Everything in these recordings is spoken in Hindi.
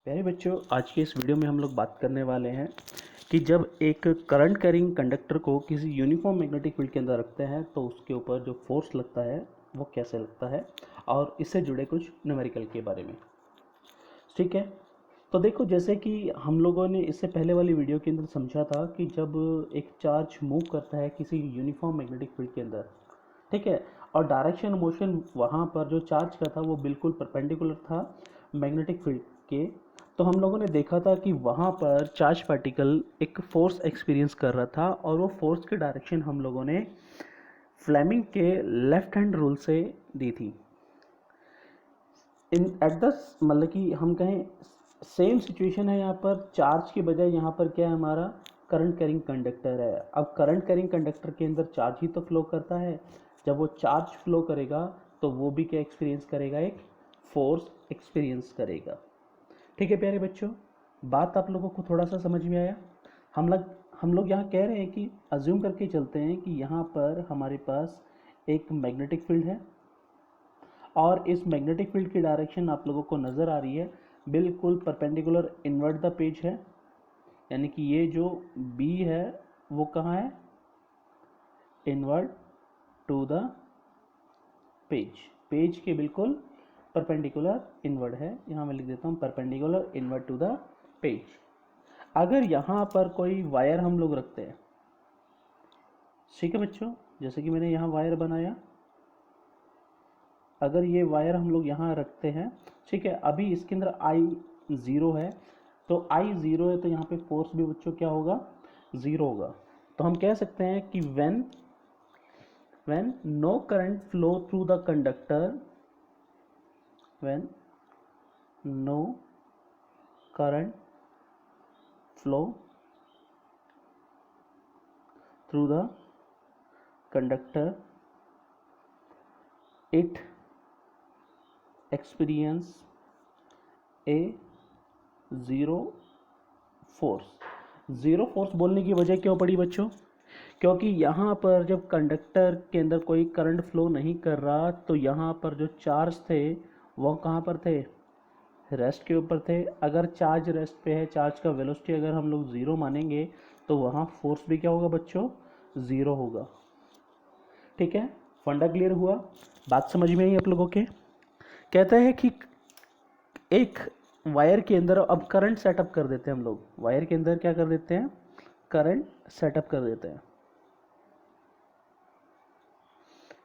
प्यारे बच्चों, आज के इस वीडियो में हम लोग बात करने वाले हैं कि जब एक करंट कैरिंग कंडक्टर को किसी यूनिफॉर्म मैग्नेटिक फील्ड के अंदर रखते हैं तो उसके ऊपर जो फोर्स लगता है वो कैसे लगता है और इससे जुड़े कुछ न्यूमेरिकल के बारे में। ठीक है, तो देखो, जैसे कि हम लोगों ने इससे पहले वाली वीडियो के अंदर समझा था कि जब एक चार्ज मूव करता है किसी यूनिफॉर्म मैग्नेटिक फील्ड के अंदर, ठीक है, और डायरेक्शन मोशन वहाँ पर जो चार्ज का था वो बिल्कुल परपेंडिकुलर था मैग्नेटिक फील्ड के, तो हम लोगों ने देखा था कि वहाँ पर चार्ज पार्टिकल एक फोर्स एक्सपीरियंस कर रहा था और वो फोर्स की डायरेक्शन हम लोगों ने फ्लेमिंग के लेफ्ट हैंड रूल से दी थी। इन एट द मतलब कि हम कहें सेम सिचुएशन है, यहाँ पर चार्ज की बजाय यहाँ पर क्या है, हमारा करंट कैरिंग कंडक्टर है। अब करंट कैरिंग कंडक्टर के अंदर चार्ज ही तो फ्लो करता है। जब वो चार्ज फ्लो करेगा तो वो भी क्या एक्सपीरियंस करेगा, एक फोर्स एक्सपीरियंस करेगा। ठीक है प्यारे बच्चों, बात आप लोगों को थोड़ा सा समझ में आया। हम लोग यहाँ कह रहे हैं कि अज्यूम करके चलते हैं कि यहाँ पर हमारे पास एक मैग्नेटिक फील्ड है और इस मैग्नेटिक फील्ड की डायरेक्शन आप लोगों को नज़र आ रही है बिल्कुल परपेंडिकुलर इनवर्ट द पेज है, यानी कि ये जो बी है वो कहाँ है, inward to the page, page के बिल्कुल परपेंडिकुलर इनवर्ट है। यहाँ मैं लिख देता हूँ perpendicular inward to the page. अगर यहाँ पर कोई वायर हम लोग रखते हैं, ठीक है बच्चों, जैसे कि मैंने यहाँ वायर बनाया, अगर ये वायर हम लोग यहाँ रखते हैं, ठीक है, अभी इसके अंदर आई ज़ीरो है, तो आई ज़ीरो है तो यहाँ पे फोर्स भी बच्चों क्या होगा, ज़ीरो होगा। तो हम कह सकते हैं कि when no current flow through the conductor, when no current flow through the conductor, it experience a zero force. Zero force बोलने की वजह क्यों पड़ी बच्चों, क्योंकि यहाँ पर जब कंडक्टर के अंदर कोई करंट फ्लो नहीं कर रहा तो यहाँ पर जो चार्ज थे वो कहाँ पर थे, रेस्ट के ऊपर थे। अगर चार्ज रेस्ट पे है, चार्ज का वेलोसिटी अगर हम लोग ज़ीरो मानेंगे तो वहाँ फोर्स भी क्या होगा बच्चों, ज़ीरो होगा। ठीक है, फंडा क्लियर हुआ, बात समझ में आई आप लोगों के। कहते हैं कि एक वायर के अंदर अब करंट सेटअप कर देते हैं हम लोग, वायर के अंदर क्या कर देते हैं, करंट सेटअप कर देते हैं।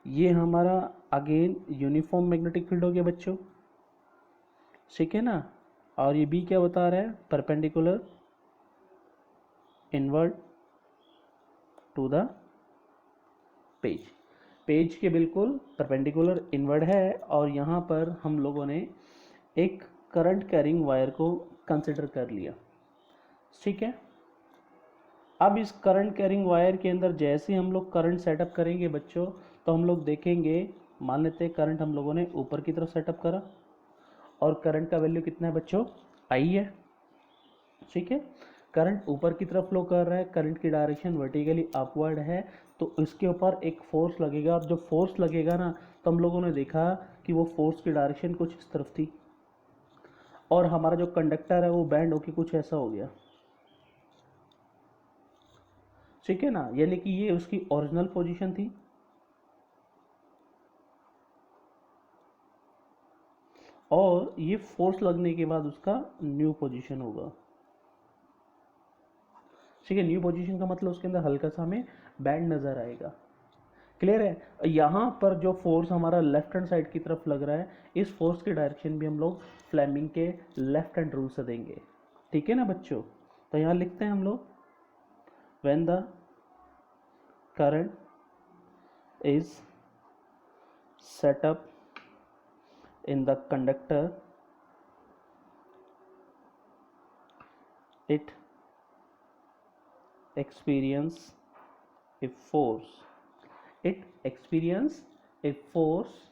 ये हमारा अगेन यूनिफॉर्म मैग्नेटिक फील्ड हो गया बच्चों, ठीक है ना। और ये बी क्या बता रहा है, perpendicular inward to the page, page के बिल्कुल परपेंडिकुलर इनवर्ट है। और यहाँ पर हम लोगों ने एक करंट कैरिंग वायर को कंसिडर कर लिया, ठीक है। अब इस करंट कैरिंग वायर के अंदर जैसे हम लोग करंट सेटअप करेंगे बच्चों, तो हम लोग देखेंगे, मान लेते हैं करंट हम लोगों ने ऊपर की तरफ सेटअप करा और करंट का वैल्यू कितना है बच्चों, आई है, ठीक है। करंट ऊपर की तरफ फ्लो कर रहा है, करंट की डायरेक्शन वर्टिकली अपवर्ड है, तो इसके ऊपर एक फोर्स लगेगा। और जो फोर्स लगेगा ना, तो हम लोगों ने देखा कि वो फोर्स की डायरेक्शन कुछ इस तरफ थी और हमारा जो कंडक्टर है वो बैंड होके कुछ ऐसा हो गया, ठीक है ना, यानी कि ये उसकी ओरिजिनल पोजीशन थी और ये फोर्स लगने के बाद उसका न्यू पोजीशन होगा, ठीक है। न्यू पोजीशन का मतलब उसके अंदर हल्का सा हमें बैंड नजर आएगा, क्लियर है। यहाँ पर जो फोर्स हमारा लेफ्ट हैंड साइड की तरफ लग रहा है, इस फोर्स की डायरेक्शन भी हम लोग फ्लेमिंग के लेफ्ट हैंड रूल से देंगे, ठीक है ना बच्चों। तो यहाँ लिखते हैं हम लोग, when the current is set up in the conductor, it experience a force, it experience a force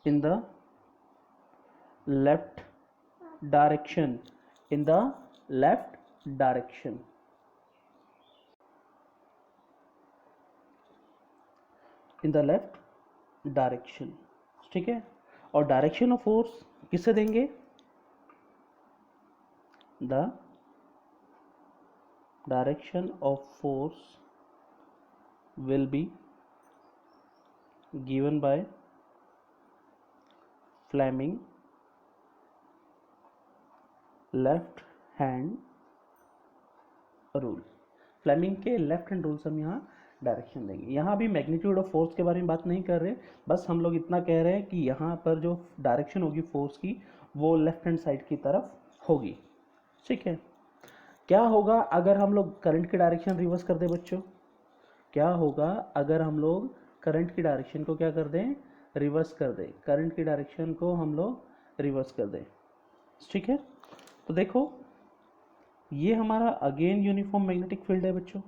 in the left direction, in the left direction, in the left direction, ठीक है। और डायरेक्शन ऑफ फोर्स किससे देंगे? The direction of force will be given by Fleming left hand rule. Fleming के लेफ्ट हैंड रूल से हम यहाँ डायरेक्शन देंगे। यहाँ भी मैग्नीट्यूड ऑफ फोर्स के बारे में बात नहीं कर रहे, बस हम लोग इतना कह रहे हैं कि यहाँ पर जो डायरेक्शन होगी फोर्स की वो लेफ्ट हैंड साइड की तरफ होगी। ठीक है, क्या होगा अगर हम लोग करंट की डायरेक्शन रिवर्स कर दें बच्चों? क्या होगा अगर हम लोग करंट की डायरेक्शन को क्या कर दें? रिवर्स कर दें। करंट की डायरेक्शन को हम लोग रिवर्स कर दें। ठीक है, तो देखो ये हमारा अगेन यूनिफॉर्म मैग्नेटिक फील्ड है बच्चों।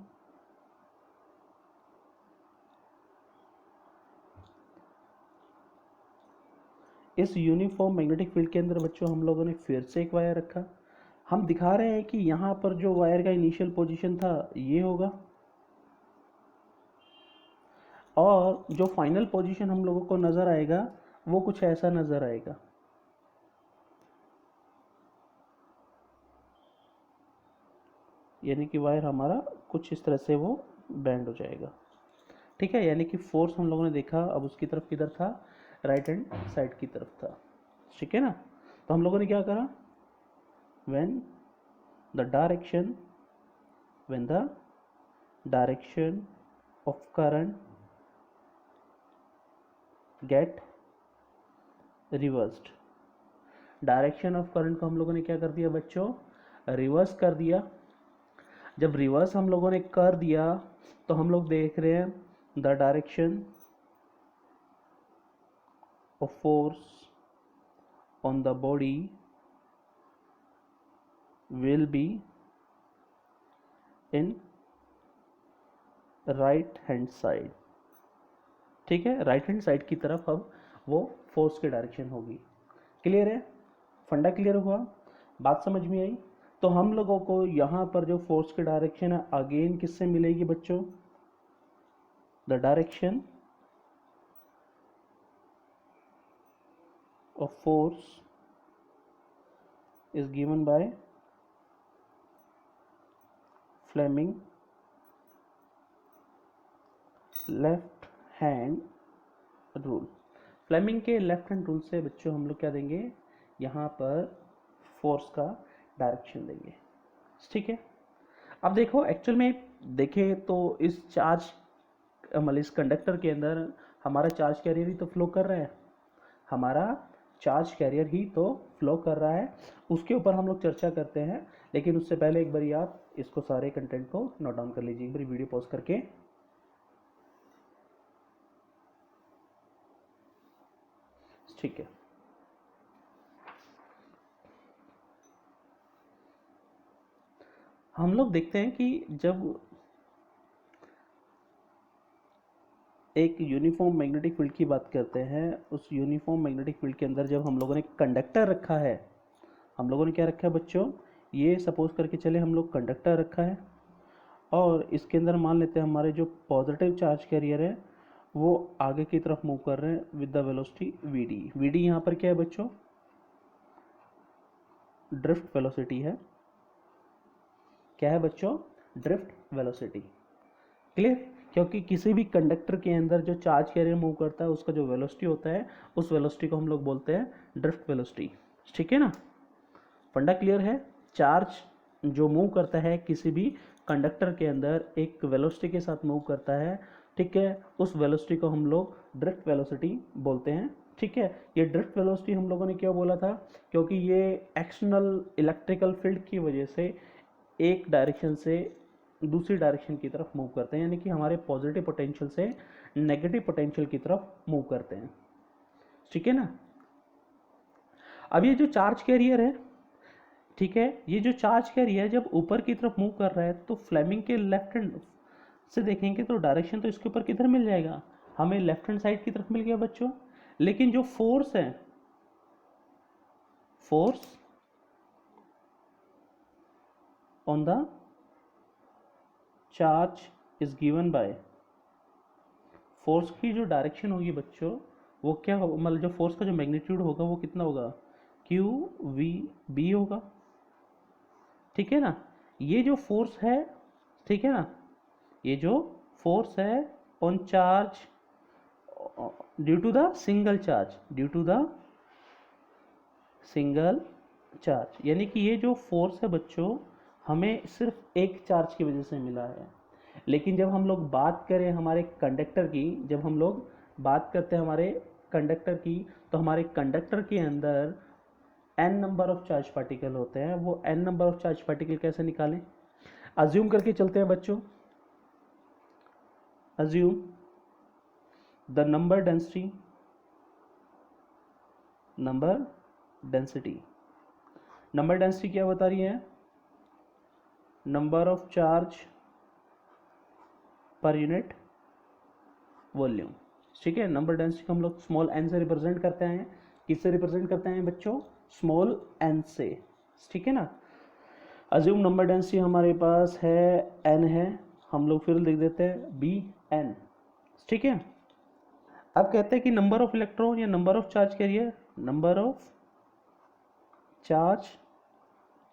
इस यूनिफॉर्म मैग्नेटिक फील्ड के अंदर बच्चों हम लोगों ने फिर से एक वायर रखा। हम दिखा रहे हैं कि यहाँ पर जो वायर का इनिशियल पोजीशन था ये होगा, और जो फाइनल पोजीशन हम लोगों को नज़र आएगा वो कुछ ऐसा नज़र आएगा। यानी कि वायर हमारा कुछ इस तरह से वो बैंड हो जाएगा। ठीक है, यानी कि फोर्स हम लोगों ने देखा अब उसकी तरफ किधर था? राइट हैंड साइड की तरफ था। ठीक है ना, तो हम लोगों ने क्या करा? when the direction of current get reversed, direction of current को हम लोगों ने क्या कर दिया बच्चों? रिवर्स कर दिया। जब रिवर्स हम लोगों ने कर दिया तो हम लोग देख रहे हैं the direction of force on the body will be in right hand side. ठीक है, राइट हैंड साइड की तरफ अब वो फोर्स की डायरेक्शन होगी। क्लियर है? फंडा क्लियर हुआ? बात समझ में आई? तो हम लोगों को यहाँ पर जो फोर्स की डायरेक्शन है अगेन किससे मिलेगी बच्चों? The direction of force is given by Fleming left hand rule. Fleming के लेफ्ट हैंड रूल से बच्चों हम लोग क्या देंगे? यहाँ पर फोर्स का डायरेक्शन देंगे। ठीक है, अब देखो एक्चुअल में देखें तो इस चार्ज मतलब इस कंडक्टर के अंदर हमारा चार्ज कैरियर ही तो फ्लो कर रहा है। हमारा चार्ज कैरियर ही तो फ्लो कर रहा है, उसके ऊपर हम लोग चर्चा करते हैं। लेकिन उससे पहले एक बार आप इसको सारे कंटेंट को नोट डाउन कर लीजिए, एक बार वीडियो पॉज करके। ठीक है, हम लोग देखते हैं कि जब एक यूनिफॉर्म मैग्नेटिक फील्ड की बात करते हैं, उस यूनिफॉर्म मैग्नेटिक फील्ड के अंदर जब हम लोगों ने कंडक्टर रखा है, हम लोगों ने क्या रखा है बच्चों? ये सपोज करके चले हम लोग कंडक्टर रखा है, और इसके अंदर मान लेते हैं हमारे जो पॉजिटिव चार्ज कैरियर है वो आगे की तरफ मूव कर रहे हैं with the velocity V D. V D यहाँ पर क्या है बच्चों? ड्रिफ्ट वेलोसिटी है। क्या है बच्चों? Drift velocity. क्लियर? क्योंकि किसी भी कंडक्टर के अंदर जो चार्ज कैरियर मूव करता है उसका जो वेलोसिटी होता है उस वेलोसिटी को हम लोग बोलते हैं ड्रिफ्ट वेलोसिटी। ठीक है ना, फंडा क्लियर है? चार्ज जो मूव करता है किसी भी कंडक्टर के अंदर एक वेलोसिटी के साथ मूव करता है। ठीक है, उस वेलोसिटी को हम लोग ड्रिफ्ट वेलोसिटी बोलते हैं। ठीक है, ये ड्रिफ्ट वेलोसिटी हम लोगों ने क्यों बोला था? क्योंकि ये एक्सटर्नल इलेक्ट्रिकल फील्ड की वजह से एक डायरेक्शन से दूसरी डायरेक्शन की तरफ मूव करते हैं, यानी कि हमारे पॉजिटिव पोटेंशियल से नेगेटिव पोटेंशियल की तरफ मूव करते हैं। ठीक है ना, अब ये जो चार्ज कैरियर है, ठीक है, ये जो चार्ज कैरियर जब ऊपर की तरफ मूव कर रहा है तो फ्लेमिंग के लेफ्ट हैंड से देखेंगे तो डायरेक्शन तो इसके ऊपर किधर मिल जाएगा? हमें लेफ्ट हैंड साइड की तरफ मिल गया बच्चों। लेकिन जो फोर्स है, force on the charge is given bye, force की जो डायरेक्शन होगी बच्चों वो क्या हो, मतलब जो फोर्स का जो मैग्नीट्यूड होगा वो कितना होगा, क्यू वी बी होगा, ठीक है ना। ये जो फोर्स है, ठीक है ना, ये जो फोर्स है on charge due to the single charge, due to the single charge, यानी कि ये जो फोर्स है बच्चों हमें सिर्फ एक चार्ज की वजह से मिला है। लेकिन जब हम लोग बात करें हमारे कंडक्टर की, जब हम लोग बात करते हैं हमारे कंडक्टर की, तो हमारे कंडक्टर के अंदर n number of charge particle होते हैं। वो n number of charge particle कैसे निकालें, अज्यूम करके चलते हैं बच्चों, assume the number density, number density, number density क्या बता रही है, number of charge per unit volume, ठीक है। नंबर डेंसिटी को हम लोग स्मॉल n से रिप्रेजेंट करते हैं, किससे रिप्रेजेंट करते हैं बच्चों, स्मॉल n से, ठीक है ना। अज्यूम नंबर डेंसिटी हमारे पास है n है, हम लोग फिर लिख देते हैं बी एन, ठीक है। अब कहते हैं कि नंबर ऑफ इलेक्ट्रॉन या number of charge carrier, number of charge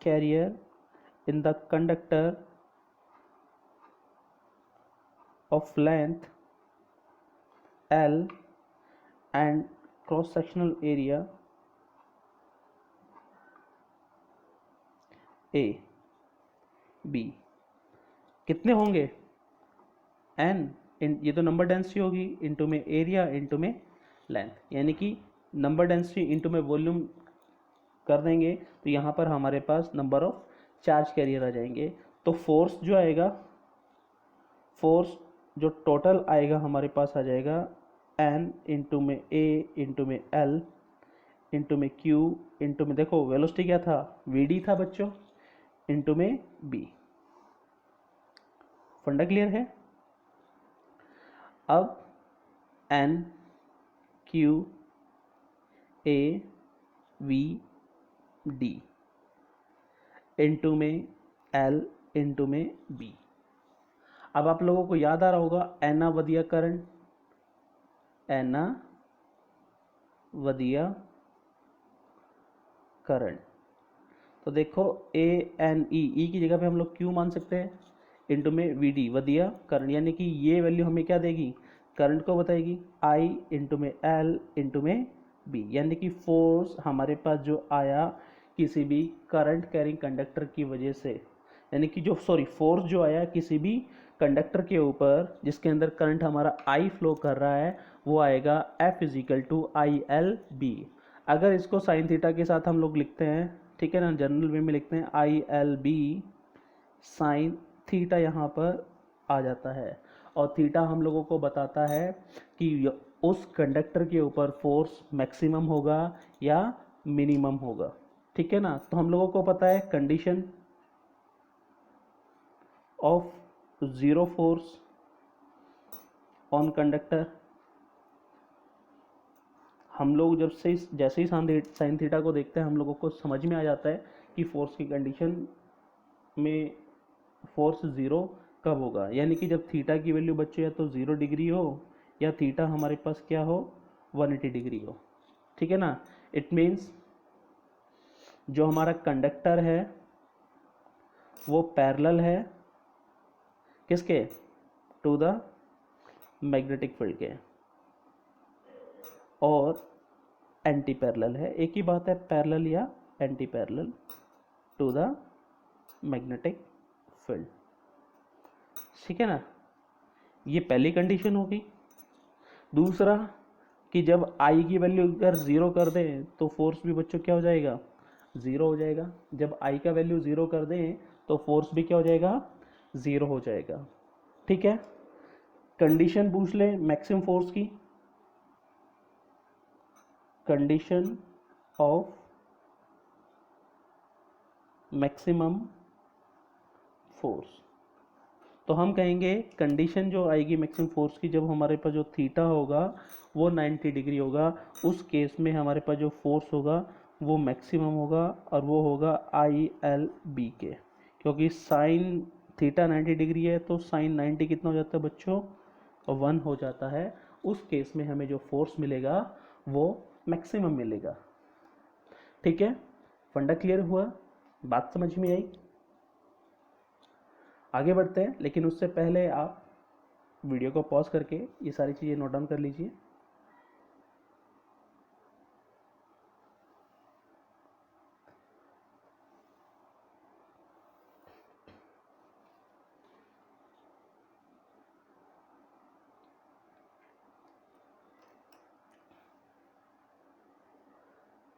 carrier in the conductor of length L and cross sectional area A B कितने होंगे, n, ये तो नंबर डेंसिटी होगी, इनटू में एरिया इनटू में लेंथ, यानी कि नंबर डेंसिटी इनटू में वॉल्यूम कर देंगे तो यहाँ पर हमारे पास नंबर ऑफ चार्ज कैरियर आ जाएंगे। तो फोर्स जो आएगा, फोर्स जो टोटल आएगा हमारे पास आ जाएगा n इंटू में a इंटू में l इंटू में q इंटू में, देखो वेलोसिटी क्या था, vd था बच्चों, इंटू में b। फंडा क्लियर है। अब n q a v d into में l इंटू में b। अब आप लोगों को याद आ रहा होगा एना वदिया करंट, एना वदिया करंट, तो देखो ए एन ई की जगह पे हम लोग क्यू मान सकते हैं, इंटू में वी डी वदिया करंट, यानी कि ये वैल्यू हमें क्या देगी, करंट को बताएगी, आई इंटू में एल इंटू में बी, यानी कि फोर्स हमारे पास जो आया किसी भी करंट कैरिंग कंडक्टर की वजह से, यानी कि जो फोर्स जो आया किसी भी कंडक्टर के ऊपर जिसके अंदर करंट हमारा आई फ्लो कर रहा है, वो आएगा F is equal to I L B. अगर इसको साइन थीटा के साथ हम लोग लिखते हैं, ठीक है ना, जनरल वे में लिखते हैं I L B sine theta, यहाँ पर आ जाता है, और थीटा हम लोगों को बताता है कि उस कंडक्टर के ऊपर फोर्स मैक्सिमम होगा या मिनिमम होगा, ठीक है ना। तो हम लोगों को पता है condition of zero force on conductor, हम लोग जब से जैसे ही साइन थीटा को देखते हैं हम लोगों को समझ में आ जाता है कि फोर्स की कंडीशन में फोर्स ज़ीरो कब होगा, यानी कि जब थीटा की वैल्यू बच्चे या तो 0 डिग्री हो या थीटा हमारे पास क्या हो 180 डिग्री हो, ठीक है ना। इट मीन्स जो हमारा कंडक्टर है वो पैरेलल है किसके, टू द मैग्नेटिक फील्ड के, और एंटी पैरेलल है, एक ही बात है पैरेलल या anti parallel to the magnetic field, ठीक है ना। ये पहली कंडीशन होगी। दूसरा कि जब आई की वैल्यू अगर ज़ीरो कर दें तो फोर्स भी बच्चों क्या हो जाएगा, ज़ीरो हो जाएगा। जब आई का वैल्यू ज़ीरो कर दें तो फोर्स भी क्या हो जाएगा, ज़ीरो हो जाएगा, ठीक है। कंडीशन पूछ ले मैक्सिमम फोर्स की, कंडीशन ऑफ मैक्सिमम फोर्स, तो हम कहेंगे कंडीशन जो आएगी मैक्सिमम फोर्स की, जब हमारे पास जो थीटा होगा वो 90 डिग्री होगा, उस केस में हमारे पास जो फोर्स होगा वो मैक्सिमम होगा, और वो होगा आई एल बी के, क्योंकि साइन थीटा 90 डिग्री है तो साइन 90 कितना हो जाता है बच्चों, 1 हो जाता है, उस केस में हमें जो फोर्स मिलेगा वो मैक्सिमम मिलेगा। ठीक है, फंडा क्लियर हुआ, बात समझ में आई? आगे बढ़ते हैं, लेकिन उससे पहले आप वीडियो को पॉज करके ये सारी चीज़ें नोट डाउन कर लीजिए।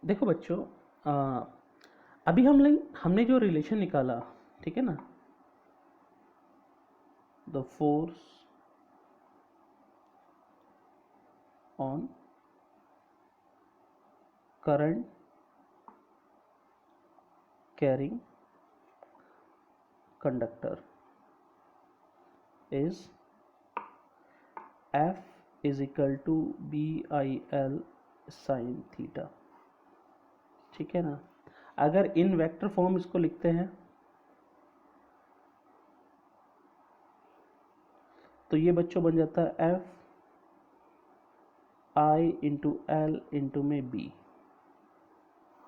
देखो बच्चों, अभी हमने जो रिलेशन निकाला, ठीक है ना, the force on current carrying conductor is F is equal to BIL sine theta. ठीक है ना, अगर इन वेक्टर फॉर्म इसको लिखते हैं तो ये बच्चों बन जाता है F I into L into में B।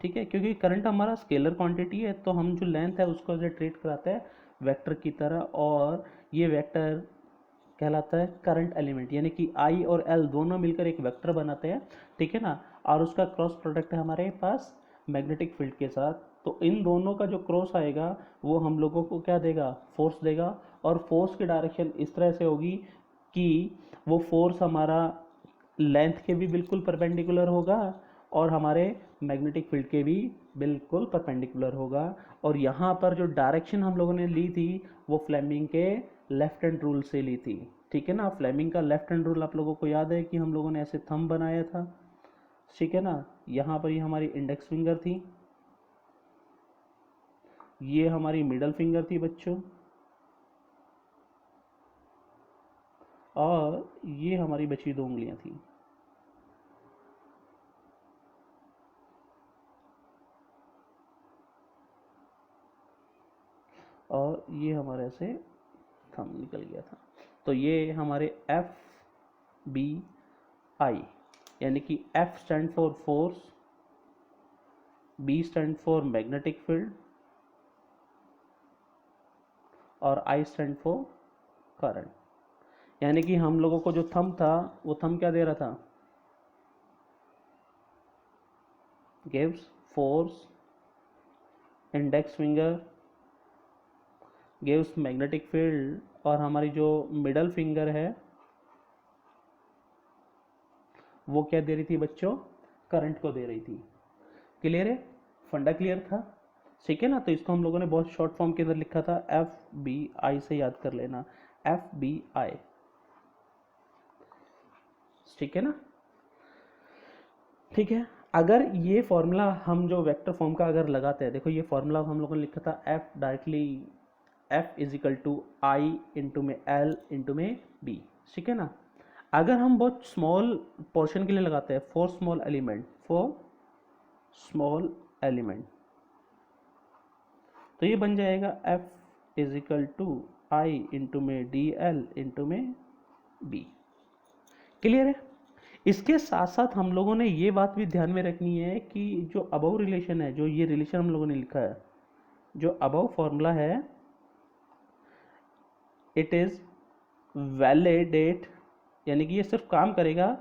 ठीक है, क्योंकि करंट हमारा स्केलर क्वांटिटी है तो हम जो लेंथ है उसको ऐसे ट्रीट कराते हैं वेक्टर की तरह, और ये वेक्टर कहलाता है करंट एलिमेंट, यानी कि I और L दोनों मिलकर एक वेक्टर बनाते हैं। ठीक है ना, और उसका क्रॉस प्रोडक्ट है हमारे पास मैग्नेटिक फील्ड के साथ। तो इन दोनों का जो क्रॉस आएगा वो हम लोगों को क्या देगा, फोर्स देगा, और फोर्स की डायरेक्शन इस तरह से होगी कि वो फोर्स हमारा लेंथ के भी बिल्कुल परपेंडिकुलर होगा और हमारे मैग्नेटिक फील्ड के भी बिल्कुल परपेंडिकुलर होगा। और यहाँ पर जो डायरेक्शन हम लोगों ने ली थी वो फ्लेमिंग के लेफ्ट हैंड रूल से ली थी। ठीक है ना, फ्लेमिंग का लेफ्ट हैंड रूल आप लोगों को याद है कि हम लोगों ने ऐसे थंब बनाया था। ठीक है ना, यहाँ पर ये हमारी इंडेक्स फिंगर थी, ये हमारी मिडल फिंगर थी बच्चों, और ये हमारी बची 2 उंगलियां थी। और ये हमारे से थंब निकल गया था। तो ये हमारे FBI, यानी कि F stand for force, B stand for magnetic field और I स्टैंड फॉर करंट। यानी कि हम लोगों को जो थंब था वो थंब क्या दे रहा था, gives force, index finger gives magnetic field, और हमारी जो मिडल फिंगर है वो क्या दे रही थी बच्चों, करंट को दे रही थी। क्लियर है, फंडा क्लियर था? ठीक है ना, तो इसको हम लोगों ने बहुत शॉर्ट फॉर्म के अंदर लिखा था FBI से याद कर लेना, FBI। ठीक है ना, ठीक है। अगर ये फॉर्मूला हम जो वेक्टर फॉर्म का अगर लगाते हैं, देखो ये फॉर्मूला हम लोगों ने लिखा था F directly F is equal to I into में L इंटू में B। ठीक है ना, अगर हम बहुत स्मॉल पोर्शन के लिए लगाते हैं, फॉर स्मॉल एलिमेंट, तो ये बन जाएगा F is equal to I into में DL इंटू में B। क्लियर है? इसके साथ साथ हम लोगों ने ये बात भी ध्यान में रखनी है कि जो अबव रिलेशन है, जो ये रिलेशन हम लोगों ने लिखा है, जो अबव फॉर्मूला है, इट इज वैलिडेट, यानी कि ये सिर्फ काम करेगा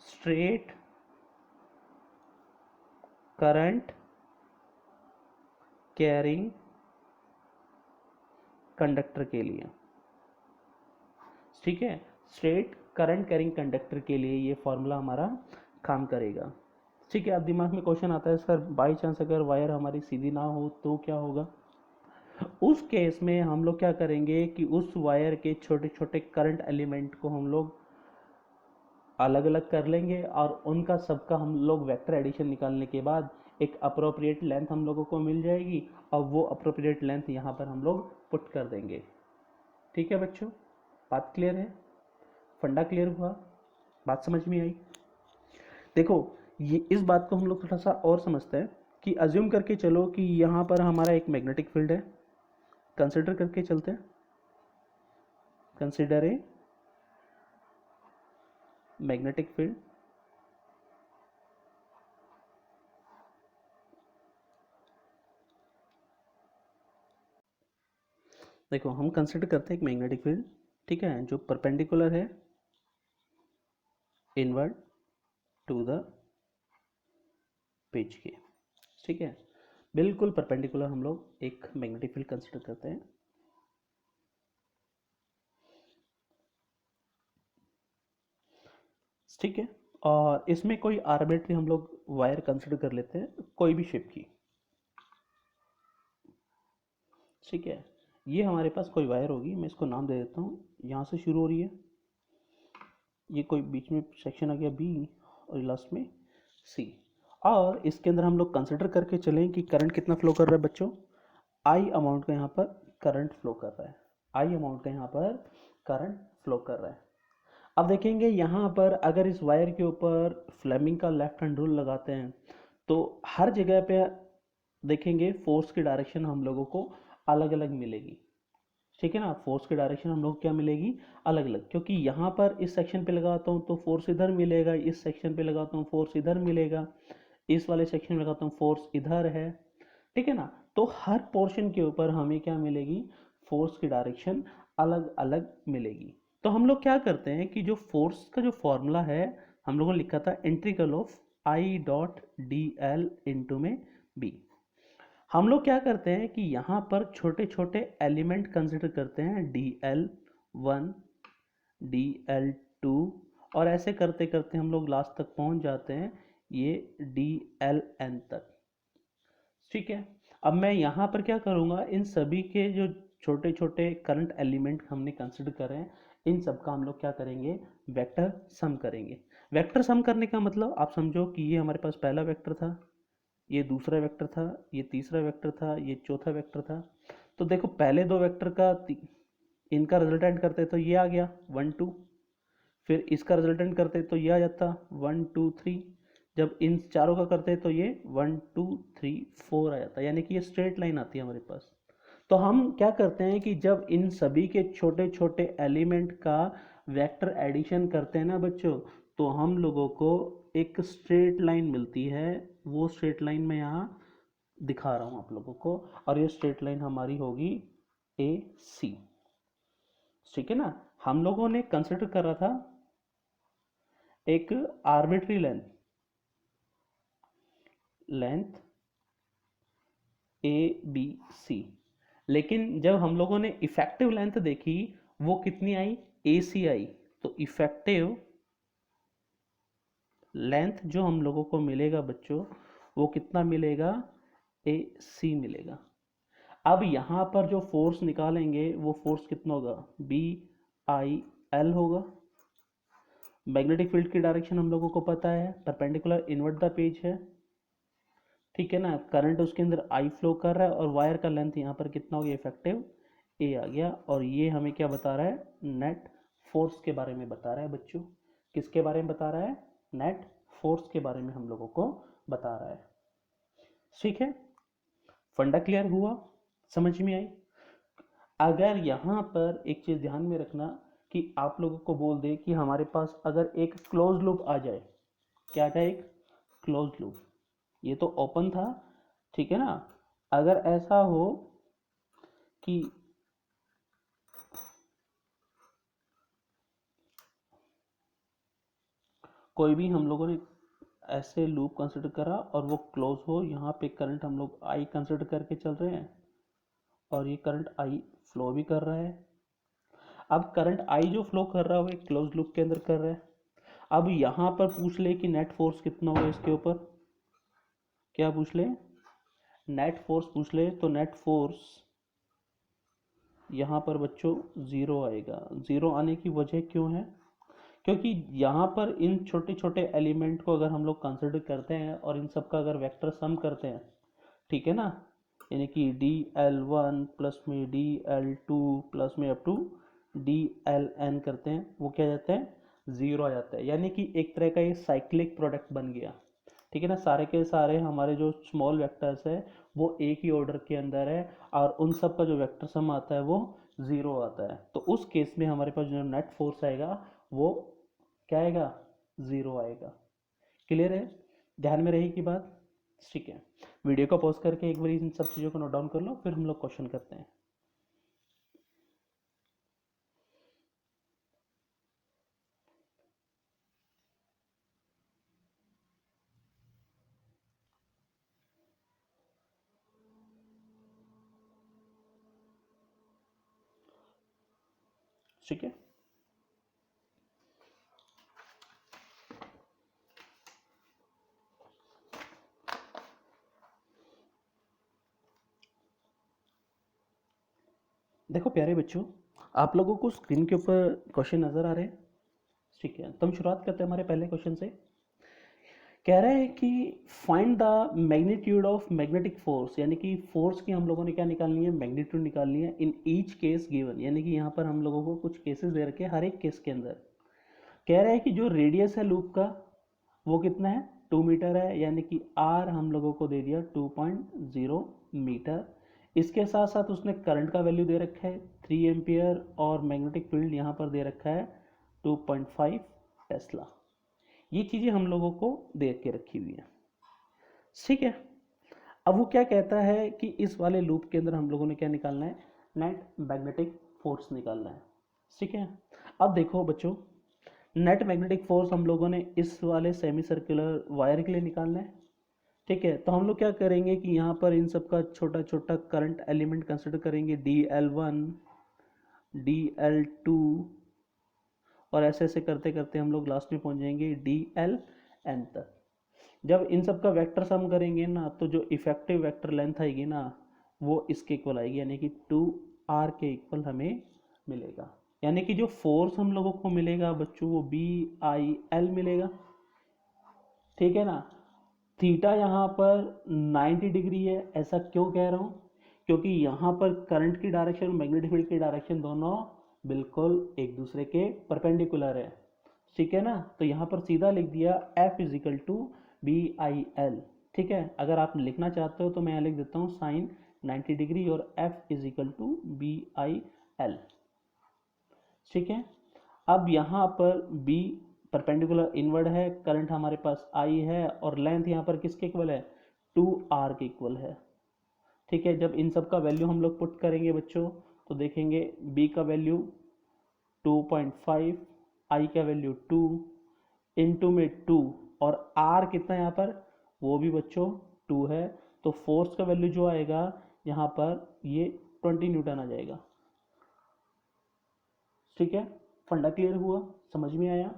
स्ट्रेट करंट कैरिंग कंडक्टर के लिए। ठीक है, स्ट्रेट करंट कैरिंग कंडक्टर के लिए ये फॉर्मूला हमारा काम करेगा। ठीक है, अब दिमाग में क्वेश्चन आता है सर, बाई चांस अगर वायर हमारी सीधी ना हो तो क्या होगा? उस केस में हम लोग क्या करेंगे कि उस वायर के छोटे छोटे करंट एलिमेंट को हम लोग अलग अलग कर लेंगे, और उनका सबका हम लोग वेक्टर एडिशन निकालने के बाद एक अप्रोप्रिएट लेंथ हम लोगों को मिल जाएगी, और वो अप्रोप्रिएट लेंथ यहाँ पर हम लोग पुट कर देंगे। ठीक है बच्चों, बात क्लियर है? फंडा क्लियर हुआ? बात समझ में आई? देखो, ये इस बात को हम लोग थोड़ा सा और समझते हैं कि अज्यूम करके चलो कि यहाँ पर हमारा एक मैग्नेटिक फील्ड है, कंसिडर करके चलते हैं, कंसिडर ए मैग्नेटिक फील्ड, देखो हम कंसिडर करते हैं एक मैग्नेटिक फील्ड, ठीक है, जो परपेंडिकुलर है इनवर्ड टू द पेज के, ठीक है, बिल्कुल परपेंडिकुलर हम लोग एक मैग्नेटिक फील्ड कंसिडर करते हैं। ठीक है, और इसमें कोई आर्बिट्री हम लोग वायर कंसिडर कर लेते हैं, कोई भी शेप की, ठीक है। ये हमारे पास कोई वायर होगी, मैं इसको नाम दे देता हूँ, यहाँ से शुरू हो रही है, ये कोई बीच में सेक्शन आ गया बी और लास्ट में सी, और इसके अंदर हम लोग कंसिडर करके चलें कि करंट कितना फ्लो कर रहा है बच्चों, आई अमाउंट का यहाँ पर करंट फ्लो कर रहा है, आई अमाउंट का यहाँ पर करंट फ्लो कर रहा है। अब देखेंगे यहाँ पर अगर इस वायर के ऊपर फ्लेमिंग का लेफ्ट हैंड रूल लगाते हैं तो हर जगह पे देखेंगे फोर्स की डायरेक्शन हम लोगों को अलग अलग मिलेगी, ठीक है ना, फोर्स की डायरेक्शन हम लोग क्या मिलेगी, अलग अलग, क्योंकि यहाँ पर इस सेक्शन पे लगाता हूँ तो फोर्स इधर मिलेगा, इस सेक्शन पे लगाता हूँ फोर्स इधर मिलेगा, इस वाले सेक्शन में लगाता हूँ फोर्स इधर है, ठीक है ना। तो हर पोर्शन के ऊपर हमें क्या मिलेगी, फोर्स की डायरेक्शन अलग अलग मिलेगी। तो हम लोग क्या करते हैं कि जो फोर्स का जो फॉर्मूला है हम लोगों ने लिखा था integral of I dot D L into में बी, हम लोग क्या करते हैं कि यहाँ पर छोटे छोटे एलिमेंट कंसिडर करते हैं, D L one, D L to, और ऐसे करते करते हम लोग लास्ट तक पहुँच जाते हैं ये डी एल एन तक, ठीक है। अब मैं यहाँ पर क्या करूँगा, इन सभी के जो छोटे छोटे करंट एलिमेंट हमने कंसिडर करे हैं इन सब का हम लोग क्या करेंगे, वेक्टर सम करेंगे। वेक्टर सम करने का मतलब आप समझो कि ये हमारे पास पहला वेक्टर था, ये दूसरा वेक्टर था, ये तीसरा वेक्टर था, ये चौथा वेक्टर था। तो देखो पहले दो वेक्टर का इनका रिजल्टेंट करते तो ये आ गया 1 2, फिर इसका रिजल्टेंट करते तो ये आ जाता 1 2 3, जब इन चारों का करते तो ये 1 2 3 4 आ जाता, यानी कि ये स्ट्रेट लाइन आती है हमारे पास। तो हम क्या करते हैं कि जब इन सभी के छोटे छोटे एलिमेंट का वेक्टर एडिशन करते हैं ना बच्चों, तो हम लोगों को एक स्ट्रेट लाइन मिलती है, वो स्ट्रेट लाइन मैं यहाँ दिखा रहा हूँ आप लोगों को, और ये स्ट्रेट लाइन हमारी होगी ए सी, ठीक है ना। हम लोगों ने कंसिडर करा था एक arbitrary length A B C, लेकिन जब हम लोगों ने इफेक्टिव लेंथ देखी वो कितनी आई, ए सी आई। तो इफेक्टिव लेंथ जो हम लोगों को मिलेगा बच्चों वो कितना मिलेगा, ए सी मिलेगा। अब यहाँ पर जो फोर्स निकालेंगे वो फोर्स कितना होगा, बी आई एल होगा। मैग्नेटिक फील्ड की डायरेक्शन हम लोगों को पता है, परपेंडिकुलर इनवर्ट द पेज है, ठीक है ना, करंट उसके अंदर आई फ्लो कर रहा है, और वायर का लेंथ यहाँ पर कितना हो गया, इफेक्टिव ए आ गया। और ये हमें क्या बता रहा है, नेट फोर्स के बारे में बता रहा है बच्चों, किसके बारे में बता रहा है, नेट फोर्स के बारे में हम लोगों को बता रहा है, ठीक है। फंडा क्लियर हुआ, समझ में आई। अगर यहाँ पर एक चीज ध्यान में रखना कि आप लोगों को बोल दे कि हमारे पास अगर एक क्लोज लूप आ जाए, क्या था, एक क्लोज लूप, ये तो ओपन था, ठीक है ना। अगर ऐसा हो कि कोई भी हम लोगों ने ऐसे लूप कंसिडर करा और वो क्लोज हो, यहाँ पे करंट हम लोग आई कंसिडर करके चल रहे हैं और ये करंट आई फ्लो भी कर रहा है। अब करंट आई जो फ्लो कर रहा है वो एक क्लोज लूप के अंदर कर रहा है। अब यहाँ पर पूछ ले कि नेट फोर्स कितना होगा इसके ऊपर, क्या पूछ ले, नेट फोर्स पूछ ले, तो नेट फोर्स यहाँ पर बच्चों ज़ीरो आएगा। ज़ीरो आने की वजह क्यों है, क्योंकि यहाँ पर इन छोटे छोटे एलिमेंट को अगर हम लोग कंसिडर करते हैं और इन सब का अगर वेक्टर सम करते हैं, ठीक है ना, यानी कि डी एल वन प्लस में डी एल टू प्लस में up to D L N करते हैं, वो क्या जाता है, ज़ीरो आ जाता है, यानी कि एक तरह का ये साइक्लिक प्रोडक्ट बन गया, ठीक है ना। सारे के सारे हमारे जो स्मॉल वेक्टर्स है वो एक ही ऑर्डर के अंदर है और उन सब का जो वेक्टर सम आता है वो ज़ीरो आता है। तो उस केस में हमारे पास जो नेट फोर्स आएगा वो क्या आएगा, 0 आएगा। क्लियर है, ध्यान में रहेगी बात। ठीक है, वीडियो को पॉज करके एक बार इन सब चीज़ों को नोट डाउन कर लो, फिर हम लोग क्वेश्चन करते हैं। ठीक है, देखो प्यारे बच्चों, आप लोगों को स्क्रीन के ऊपर क्वेश्चन नजर आ रहे हैं। ठीक है, तो हम शुरुआत करते हैं हमारे पहले क्वेश्चन से। कह रहा है कि find the magnitude of magnetic force, यानी कि फोर्स की हम लोगों ने क्या निकालनी है, मैग्नीट्यूड निकालनी है इन ईच केस गिवन, यानी कि यहाँ पर हम लोगों को कुछ केसेस दे रखे हैं, हर एक केस के अंदर कह रहा है कि जो रेडियस है लूप का वो कितना है, 2 मीटर है, यानी कि आर हम लोगों को दे दिया 2.0 मीटर। इसके साथ साथ उसने करंट का वैल्यू दे रखा है 3 एम्पियर, और मैग्नेटिक फील्ड यहाँ पर दे रखा है 2.5 टेस्ला। ये चीज़ें हम लोगों को दे के रखी हुई है। ठीक है, अब वो क्या कहता है कि इस वाले लूप के अंदर हम लोगों ने क्या निकालना है, नेट मैग्नेटिक फोर्स निकालना है। ठीक है, अब देखो बच्चों, नेट मैग्नेटिक फोर्स हम लोगों ने इस वाले सेमी सर्कुलर वायर के लिए निकालना है। ठीक है, तो हम लोग क्या करेंगे कि यहाँ पर इन सब का छोटा छोटा करंट एलिमेंट कंसिडर करेंगे, DL1 DL2, और ऐसे ऐसे करते करते हम लोग लास्ट में पहुँच जाएंगे DLN तक। जब इन सब का वेक्टर सम करेंगे ना, तो जो इफेक्टिव वेक्टर लेंथ आएगी ना वो इसके इक्वल आएगी, यानी कि 2R के इक्वल हमें मिलेगा। यानी कि जो फोर्स हम लोगों को मिलेगा बच्चों वो BIL मिलेगा। ठीक है ना, थीटा यहाँ पर 90 डिग्री है। ऐसा क्यों कह रहा हूँ, क्योंकि यहाँ पर करंट की डायरेक्शन, मैग्नेटिक फील्ड की डायरेक्शन दोनों बिल्कुल एक दूसरे के परपेंडिकुलर है। ठीक है ना, तो यहाँ पर सीधा लिख दिया F is equal to BIL। ठीक है, अगर आप लिखना चाहते हो तो मैं यहाँ लिख देता हूँ साइन 90 डिग्री और F is equal to BIL। ठीक है, अब यहाँ पर B परपेंडिकुलर इनवर्ड है, करंट हमारे पास I है, और लेंथ यहाँ पर किसके इक्वल है, 2R के इक्वल है। ठीक है, जब इन सब का वैल्यू हम लोग पुट करेंगे बच्चों तो देखेंगे B का वैल्यू 2.5, I का वैल्यू 2, इंटू में 2, और R कितना यहाँ पर, वो भी बच्चों 2 है। तो फोर्स का वैल्यू जो आएगा यहाँ पर ये 20 न्यूटन आ जाएगा। ठीक है, फंडा क्लियर हुआ, समझ में आया।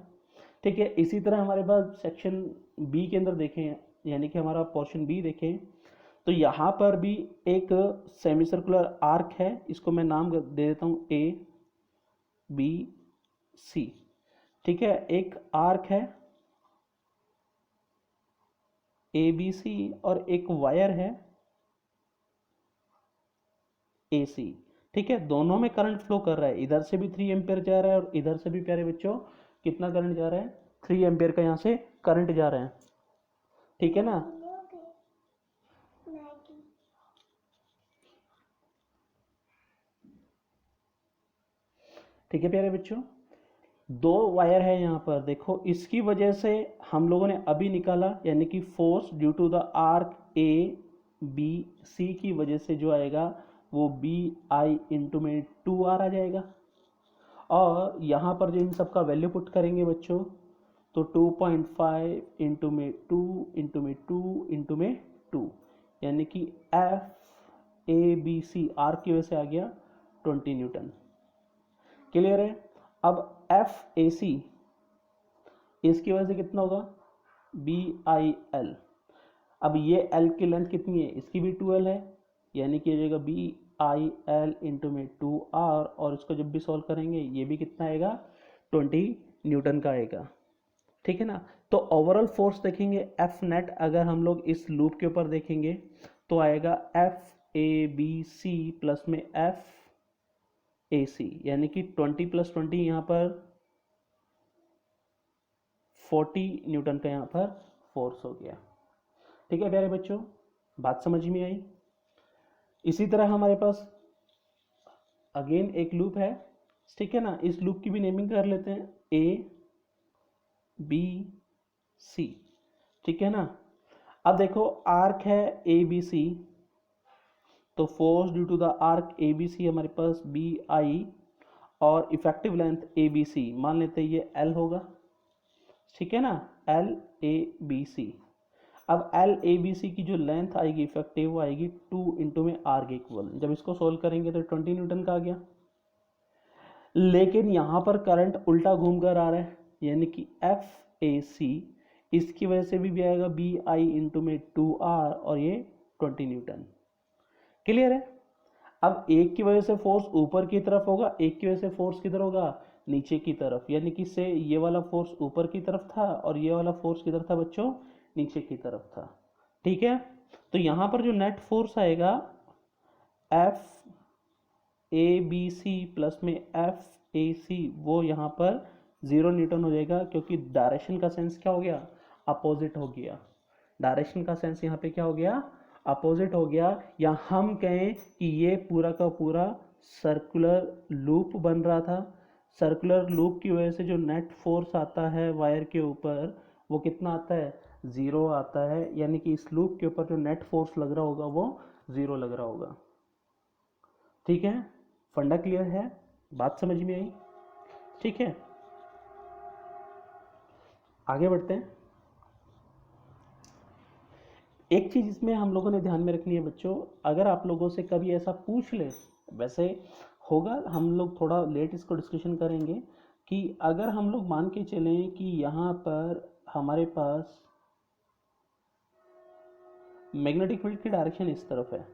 ठीक है, इसी तरह हमारे पास सेक्शन बी के अंदर देखें, यानी कि हमारा पोर्शन बी देखें, तो यहाँ पर भी एक सेमी सर्कुलर आर्क है, इसको मैं नाम दे देता हूँ ABC। ठीक है, एक आर्क है ABC और एक वायर है AC। ठीक है, दोनों में करंट फ्लो कर रहा है, इधर से भी 3 एम्पियर जा रहा है और इधर से भी प्यारे बच्चों कितना करंट जा रहा है, 3 एम्पियर का यहाँ से करंट जा रहा है। ठीक है ना, ठीक है प्यारे बच्चों, दो वायर है यहाँ पर, देखो इसकी वजह से हम लोगों ने अभी निकाला, यानी कि force due to the arc ABC की वजह से जो आएगा वो BI इंटू में 2R आ जाएगा। और यहाँ पर जो इन सब का वैल्यू पुट करेंगे बच्चों तो 2.5 इंटू में 2 इंटू में 2 इंटू में 2, यानी कि FABC आर्क की वजह से आ गया 20 न्यूटन। क्लियर है, अब FAC इसकी वजह से कितना होगा, BIL। अब ये L की लेंथ कितनी है, इसकी भी 2L है, यानी कि ये BIL इंटू में 2R, और इसको जब भी सॉल्व करेंगे ये भी कितना आएगा, 20 न्यूटन का आएगा। ठीक है ना, तो ओवरऑल फोर्स देखेंगे F नेट, अगर हम लोग इस लूप के ऊपर देखेंगे तो आएगा FABC प्लस में FAC, यानी कि 20 प्लस 20 यहाँ पर 40 न्यूटन का यहाँ पर फोर्स हो गया। ठीक है प्यारे बच्चों, बात समझ में आई। इसी तरह हमारे पास अगेन एक लूप है। ठीक है ना, इस लूप की भी नेमिंग कर लेते हैं बी सी, ठीक है ना। अब देखो आर्क है ए बी सी, तो force due to the arc A B C हमारे पास बी आई, और effective length A B C मान लेते हैं ये एल होगा, ठीक है ना, एल ए बी सी। अब एल ए बी सी की जो लेंथ आएगी इफेक्टिव वो आएगी 2 इंटू में आर के इक्वल। जब इसको सोल्व करेंगे तो 20 न्यूटन का आ गया। लेकिन यहाँ पर करंट उल्टा घूम कर आ रहा है, यानी कि एफ ए सी, इसकी वजह से भी आएगा बी आई इंटू में 2 आर, और ये 20 न्यूटन। क्लियर है। अब एक की वजह से फोर्स ऊपर की तरफ होगा, एक की वजह से फोर्स किधर होगा, नीचे की तरफ, यानी कि से ये वाला फोर्स ऊपर की तरफ था और ये वाला फोर्स किधर था बच्चों, नीचे की तरफ था, ठीक है। तो यहां पर जो नेट फोर्स आएगा F A B C plus में एफ ए सी, वो यहाँ पर 0 न्यूटन हो जाएगा, क्योंकि डायरेक्शन का सेंस क्या हो गया, अपोजिट हो गया। डायरेक्शन का सेंस यहाँ पे क्या हो गया, अपोजिट हो गया। या हम कहें कि ये पूरा का पूरा सर्कुलर लूप बन रहा था। सर्कुलर लूप की वजह से जो नेट फोर्स आता है वायर के ऊपर वो कितना आता है, 0 आता है, यानी कि इस लूप के ऊपर जो नेट फोर्स लग रहा होगा वो 0 लग रहा होगा, ठीक है। फंडा क्लियर है, बात समझ में आई, ठीक है। आगे बढ़ते हैं। एक चीज इसमें हम लोगों ने ध्यान में रखनी है बच्चों, अगर आप लोगों से कभी ऐसा पूछ ले, वैसे होगा, हम लोग थोड़ा लेट इसको डिस्कशन करेंगे, कि अगर हम लोग मान के चलें कि यहाँ पर हमारे पास मैग्नेटिक फील्ड की डायरेक्शन इस तरफ है,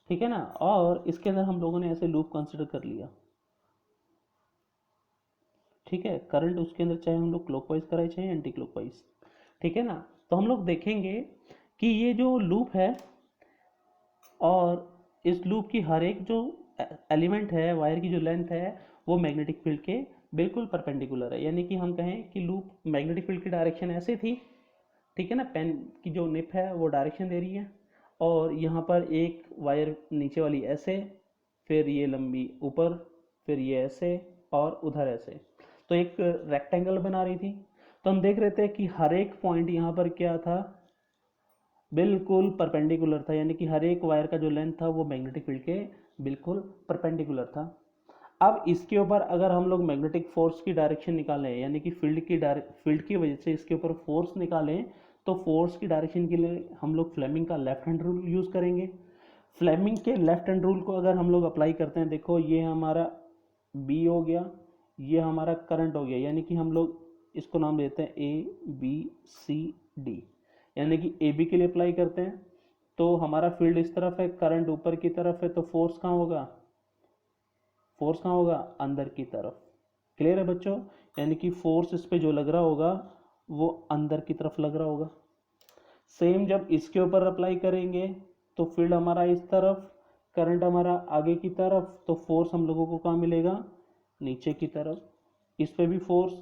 ठीक है ना, और इसके अंदर हम लोगों ने ऐसे लूप कंसिडर कर लिया, ठीक है। करंट उसके अंदर चाहे हम लोग क्लॉकवाइज कराए चाहे एंटी क्लॉकवाइज, ठीक है ना। तो हम लोग देखेंगे कि ये जो लूप है और इस लूप की हर एक जो एलिमेंट है, वायर की जो लेंथ है, वो मैग्नेटिक फील्ड के बिल्कुल परपेंडिकुलर है। यानी कि हम कहें कि लूप मैग्नेटिक फील्ड की डायरेक्शन ऐसे थी, ठीक है ना, पेन की जो निप है वो डायरेक्शन दे रही है, और यहाँ पर एक वायर नीचे वाली ऐसे, फिर ये लंबी ऊपर, फिर ये ऐसे और उधर ऐसे, तो एक रेक्टेंगल बना रही थी। तो हम देख रहे थे कि हर एक पॉइंट यहाँ पर क्या था, बिल्कुल परपेंडिकुलर था, यानी कि हर एक वायर का जो लेंथ था वो मैग्नेटिक फील्ड के बिल्कुल परपेंडिकुलर था। अब इसके ऊपर अगर हम लोग मैग्नेटिक फोर्स की डायरेक्शन निकालें, यानी कि फील्ड की वजह से इसके ऊपर फोर्स निकालें, तो फोर्स की डायरेक्शन के लिए हम लोग फ्लेमिंग का लेफ्ट हैंड रूल यूज़ करेंगे। फ्लेमिंग के लेफ्ट हैंड रूल को अगर हम लोग अप्लाई करते हैं, देखो ये हमारा बी हो गया, ये हमारा करंट हो गया, यानी कि हम लोग इसको नाम देते हैं ए बी सी डी, यानी कि ए बी के लिए अप्लाई करते हैं तो हमारा फील्ड इस तरफ है, करंट ऊपर की तरफ है, तो फोर्स कहाँ होगा, फोर्स कहाँ होगा, अंदर की तरफ। क्लियर है बच्चों, यानी कि फोर्स इस पे जो लग रहा होगा वो अंदर की तरफ लग रहा होगा। सेम जब इसके ऊपर अप्लाई करेंगे तो फील्ड हमारा इस तरफ, करंट हमारा आगे की तरफ, तो फोर्स हम लोगों को कहाँ मिलेगा, नीचे की तरफ। इस पे भी फोर्स,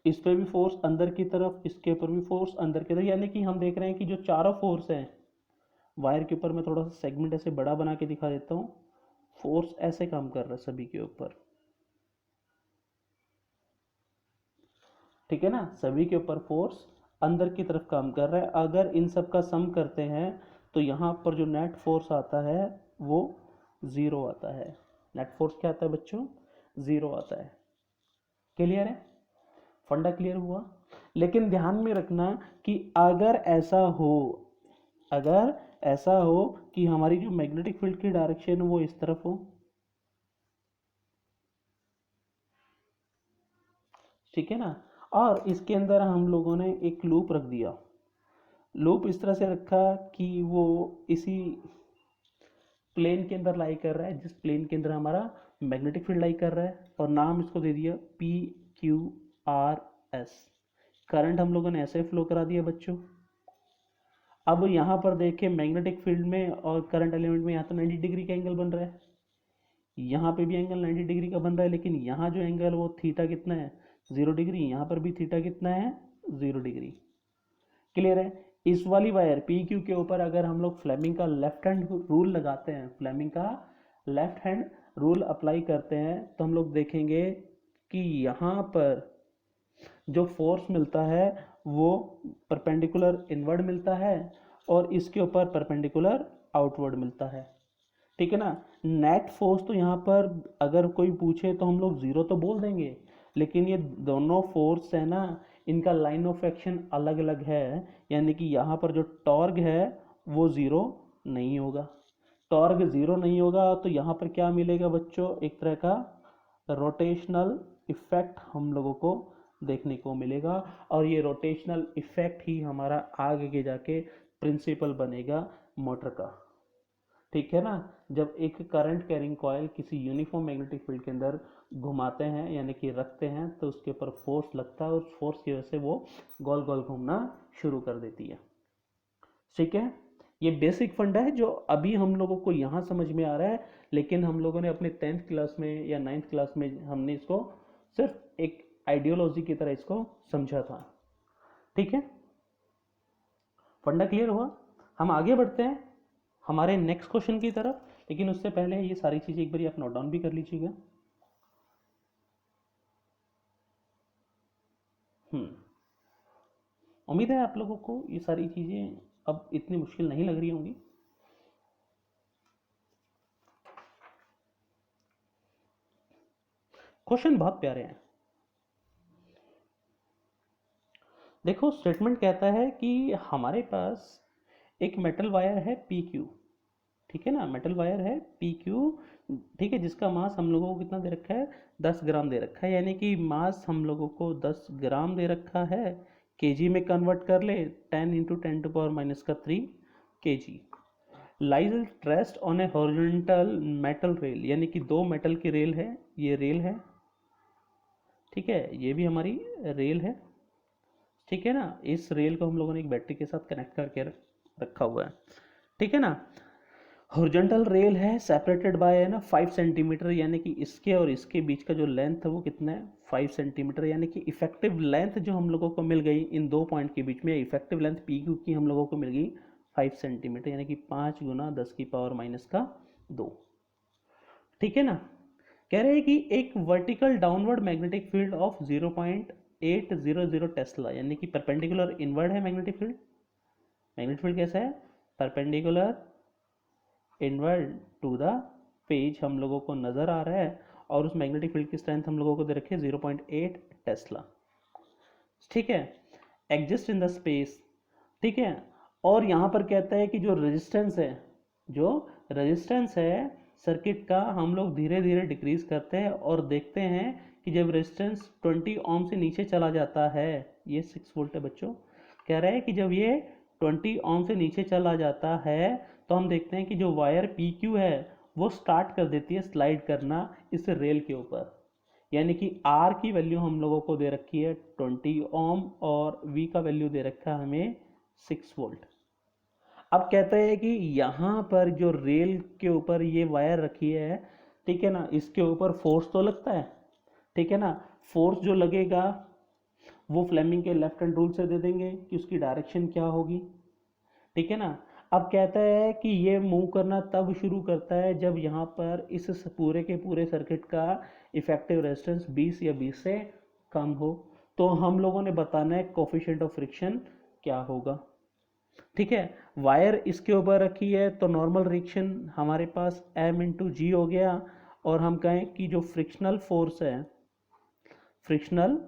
इस पे भी फोर्स अंदर की तरफ, इसके ऊपर भी फोर्स अंदर की तरफ, यानी कि हम देख रहे हैं कि जो चारों फोर्स हैं वायर के ऊपर, मैं थोड़ा सा सेगमेंट ऐसे बड़ा बना के दिखा देता हूँ, फोर्स ऐसे काम कर रहा है सभी के ऊपर, ठीक है ना, सभी के ऊपर फोर्स अंदर की तरफ काम कर रहा है। अगर इन सब का सम करते हैं तो यहाँ पर जो नेट फोर्स आता है वो 0 आता है। नेट फोर्स क्या आता है बच्चों, 0 आता है। क्लियर है, फंडा क्लियर हुआ। लेकिन ध्यान में रखना कि अगर ऐसा हो, अगर ऐसा हो कि हमारी जो मैग्नेटिक फील्ड की डायरेक्शन वो इस तरफ हो, ठीक है ना, और इसके अंदर हम लोगों ने एक लूप रख दिया, लूप इस तरह से रखा कि वो इसी प्लेन के अंदर लाई कर रहा है जिस प्लेन के अंदर हमारा मैग्नेटिक फील्ड लाई कर रहा है, और नाम इसको दे दिया P Q R S. Current हम लोगों ने ऐसे फ्लो करा दिया बच्चों। अब यहाँ पर देखें मैग्नेटिक फील्ड में और करंट एलिमेंट में यहाँ तो 90 डिग्री का एंगल बन रहा है, यहाँ पे भी एंगल 90 डिग्री का बन रहा है, लेकिन यहाँ जो एंगल वो थीटा कितना है, 0 डिग्री, यहाँ पर भी थीटा कितना है, 0 डिग्री। क्लियर है। इस वाली वायर पी क्यू के ऊपर अगर हम लोग फ्लेमिंग का लेफ्ट हैंड रूल लगाते हैं, फ्लेमिंग का लेफ्ट हैंड रूल अप्लाई करते हैं तो हम लोग देखेंगे कि यहाँ पर जो फोर्स मिलता है वो परपेंडिकुलर इनवर्ड मिलता है और इसके ऊपर परपेंडिकुलर आउटवर्ड मिलता है। ठीक है ना। नेट फोर्स तो यहाँ पर अगर कोई पूछे तो हम लोग जीरो तो बोल देंगे, लेकिन ये दोनों फोर्स है ना, इनका लाइन ऑफ एक्शन अलग अलग है। यानी कि यहाँ पर जो टॉर्क है वो जीरो नहीं होगा। टॉर्क जीरो नहीं होगा तो यहाँ पर क्या मिलेगा बच्चों, एक तरह का रोटेशनल इफेक्ट हम लोगों को देखने को मिलेगा। और ये रोटेशनल इफेक्ट ही हमारा आगे जाके प्रिंसिपल बनेगा मोटर का। ठीक है ना। जब एक करंट कैरिंग कॉयल किसी यूनिफॉर्म मैग्नेटिक फील्ड के अंदर घुमाते हैं यानी कि रखते हैं तो उसके ऊपर फोर्स लगता है और उस फोर्स की वजह से वो गोल गोल घूमना शुरू कर देती है। ठीक है। ये बेसिक फंडा है जो अभी हम लोगों को यहाँ समझ में आ रहा है, लेकिन हम लोगों ने अपने 10th क्लास में या 9th क्लास में हमने इसको सिर्फ एक आइडियोलॉजी की तरह इसको समझा था। ठीक है। फंडा क्लियर हुआ। हम आगे बढ़ते हैं हमारे नेक्स्ट क्वेश्चन की तरफ, लेकिन उससे पहले ये सारी चीजें एक बार आप नोट डाउन भी कर लीजिएगा। उम्मीद है आप लोगों को ये सारी चीजें अब इतनी मुश्किल नहीं लग रही होंगी। क्वेश्चन बहुत प्यारे हैं। देखो स्टेटमेंट कहता है कि हमारे पास एक मेटल वायर है पी क्यू। ठीक है ना, मेटल वायर है पी क्यू। ठीक है, जिसका मास हम लोगों को कितना दे रखा है, 10 ग्राम दे रखा है। यानी कि मास हम लोगों को 10 ग्राम दे रखा है। केजी में कन्वर्ट कर ले, 10 into 10⁻³ kg। Lies rest on A horizontal metal rail, यानी कि दो मेटल की रेल है, ये रेल है। ठीक है, ये भी हमारी रेल है। ठीक है ना। इस रेल को हम लोगों ने एक बैटरी के साथ कनेक्ट करके रखा हुआ है। ठीक है ना। हॉरिजॉन्टल रेल है, सेपरेटेड बाय है ना 5 सेंटीमीटर, यानी कि इसके और इसके बीच का जो लेंथ है वो कितना है, 5 सेंटीमीटर। यानी कि इफेक्टिव लेंथ जो हम लोगों को मिल गई इन दो पॉइंट के बीच में, इफेक्टिव लेंथ पी क्यू की हम लोगों को मिल गई 5 सेंटीमीटर, यानी कि 5 गुना 10⁻⁻²। ठीक है ना। कह रहे हैं कि एक vertical downward magnetic field of 0.800 tesla, यानी कि परपेंडिकुलर इनवर्ड है मैग्नेटिक फील्ड। मैग्नेटिक फील्ड कैसा है, perpendicular inward to the page हम लोगों को नजर आ रहा है। और उस मैग्नेटिक फील्ड की स्ट्रेंथ हम लोगों को दे रखे 0.8 टेस्ला। ठीक है, एग्जिस्ट इन द स्पेस। ठीक है। और यहां पर कहता है कि जो रेजिस्टेंस है सर्किट का, हम लोग धीरे धीरे डिक्रीज करते हैं और देखते हैं कि जब रेजिस्टेंस 20 ओम से नीचे चला जाता है, ये 6 वोल्ट है बच्चों, कह रहा है कि जब ये 20 ओम से नीचे चला जाता है तो हम देखते हैं कि जो वायर पी क्यू है वो स्टार्ट कर देती है स्लाइड करना इस रेल के ऊपर। यानी कि आर की वैल्यू हम लोगों को दे रखी है 20 ओम और वी का वैल्यू दे रखा है हमें 6 वोल्ट। अब कहते हैं कि यहाँ पर जो रेल के ऊपर ये वायर रखी है, ठीक है ना, इसके ऊपर फोर्स तो लगता है। ठीक है ना। फोर्स जो लगेगा वो फ्लेमिंग के लेफ्ट हैंड रूल से दे देंगे कि उसकी डायरेक्शन क्या होगी। ठीक है ना। अब कहता है कि ये मूव करना तब शुरू करता है जब यहाँ पर इस पूरे के पूरे सर्किट का इफेक्टिव रेजिस्टेंस 20 या 20 से कम हो। तो हम लोगों ने बताना है कोफिशिएंट ऑफ फ्रिक्शन क्या होगा। ठीक है, वायर इसके ऊपर रखी है तो नॉर्मल रिएक्शन हमारे पास m इंटू जी हो गया। और हम कहें कि जो फ्रिक्शनल फोर्स है, फ्रिक्शनल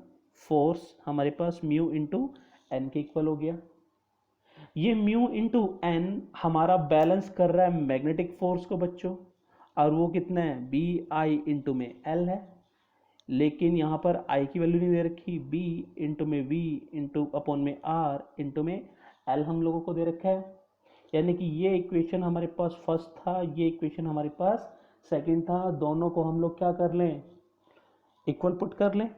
फोर्स हमारे पास म्यू इंटू एन के इक्वल हो गया। ये म्यू इंटू एन हमारा बैलेंस कर रहा है मैग्नेटिक फोर्स को बच्चों, और वो कितना है, बी आई इंटू में एल है। लेकिन यहाँ पर आई की वैल्यू नहीं दे रखी, बी इंटू में वी इंटू अपॉन में आर इंटू में एल हम लोगों को दे रखा है। यानी कि ये इक्वेशन हमारे पास फर्स्ट था, ये इक्वेशन हमारे पास सेकंड था। दोनों को हम लोग क्या कर लें, इक्वल पुट कर लें,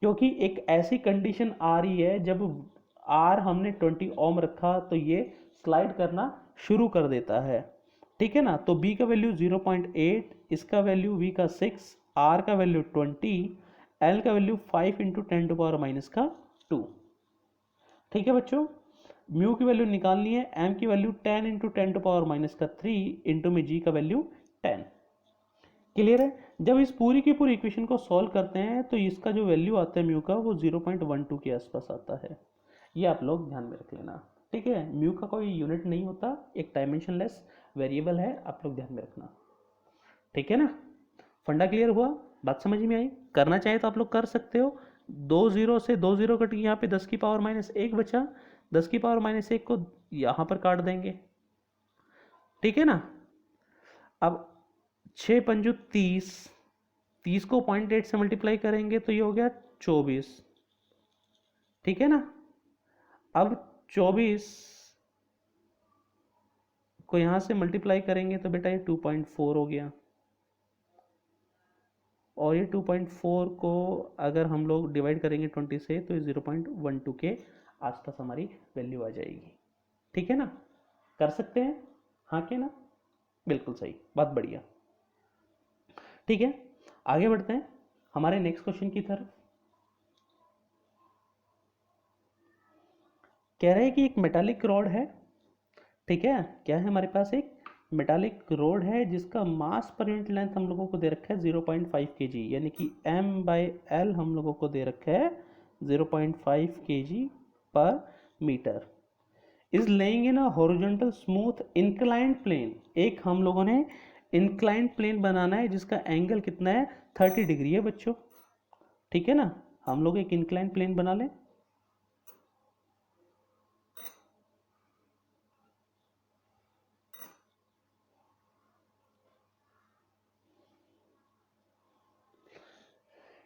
क्योंकि एक ऐसी कंडीशन आ रही है जब आर हमने 20 ओम रखा तो ये स्लाइड करना शुरू कर देता है। ठीक है ना। तो बी का वैल्यू 0.8, इसका वैल्यू वी का 6, आर का वैल्यू 20, एल का वैल्यू 5 इंटू 10⁻⁻²। ठीक है बच्चों, म्यू की वैल्यू निकालनी है, एम की वैल्यू 10 इंटू 10⁻³ इंटू में जी का वैल्यू 10। क्लियर है। जब इस पूरी की पूरी इक्वेशन को सॉल्व करते हैं तो इसका जो वैल्यू आता है म्यू का वो 0.12 के आसपास आता है। ये आप लोग ध्यान में रख लेना, ठीक है। म्यू का कोई यूनिट नहीं होता, एक डायमेंशनलेस वेरिएबल है, आप लोग ध्यान में रखना, ठीक है ना। फंडा क्लियर हुआ, बात समझ में आई। करना चाहे तो आप लोग कर सकते हो। 2 0 से 2 0 कट गई, यहाँ पे 10⁻⁻1 बचा, 10⁻⁻1 को यहाँ पर काट देंगे, ठीक है ना। अब 6 पंजू 30, 30 को 0.8 से मल्टीप्लाई करेंगे तो ये हो गया 24, ठीक है ना। अब 24 को यहाँ से मल्टीप्लाई करेंगे तो बेटा ये 2.4 हो गया, और ये 2.4 को अगर हम लोग डिवाइड करेंगे 20 से तो ये 0.12 के आसपास हमारी वैल्यू आ जाएगी, ठीक है ना। कर सकते हैं, हाँ के ना, बिल्कुल सही, बहुत बढ़िया, ठीक है। आगे बढ़ते हैं हमारे नेक्स्ट क्वेश्चन की तरफ। कह रहे हैं कि एक मेटालिक रॉड है, ठीक है। क्या है हमारे पास, एक मेटालिक रोड है जिसका मास पर यूनिट लेंथ हम लोगों को दे रखा है 0.5 kg, यानी कि m/l हम लोगों को दे रखा है 0.5 kg पर metre. Is lying in a horizontal smooth inclined plane. एक हम लोगों ने इंक्लाइंड प्लेन बनाना है जिसका एंगल कितना है, 30 डिग्री है बच्चों, ठीक है ना। हम लोग एक इंक्लाइंड प्लेन बना लें।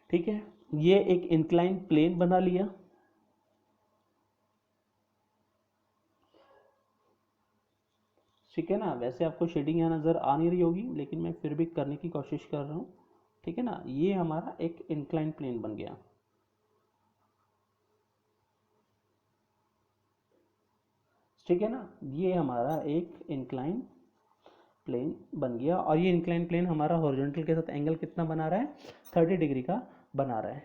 ठीक है, ये एक इंक्लाइन प्लेन बना लिया, ठीक है ना। वैसे आपको शेडिंग यहाँ नज़र आ नहीं रही होगी, लेकिन मैं फिर भी करने की कोशिश कर रहा हूँ, ठीक है ना। ये हमारा एक इंक्लाइन प्लेन बन गया, ठीक है ना। ये हमारा एक इंक्लाइन प्लेन बन गया, और ये इंक्लाइन प्लेन हमारा हॉरिजॉन्टल के साथ एंगल कितना बना रहा है, 30 डिग्री का बना रहा है,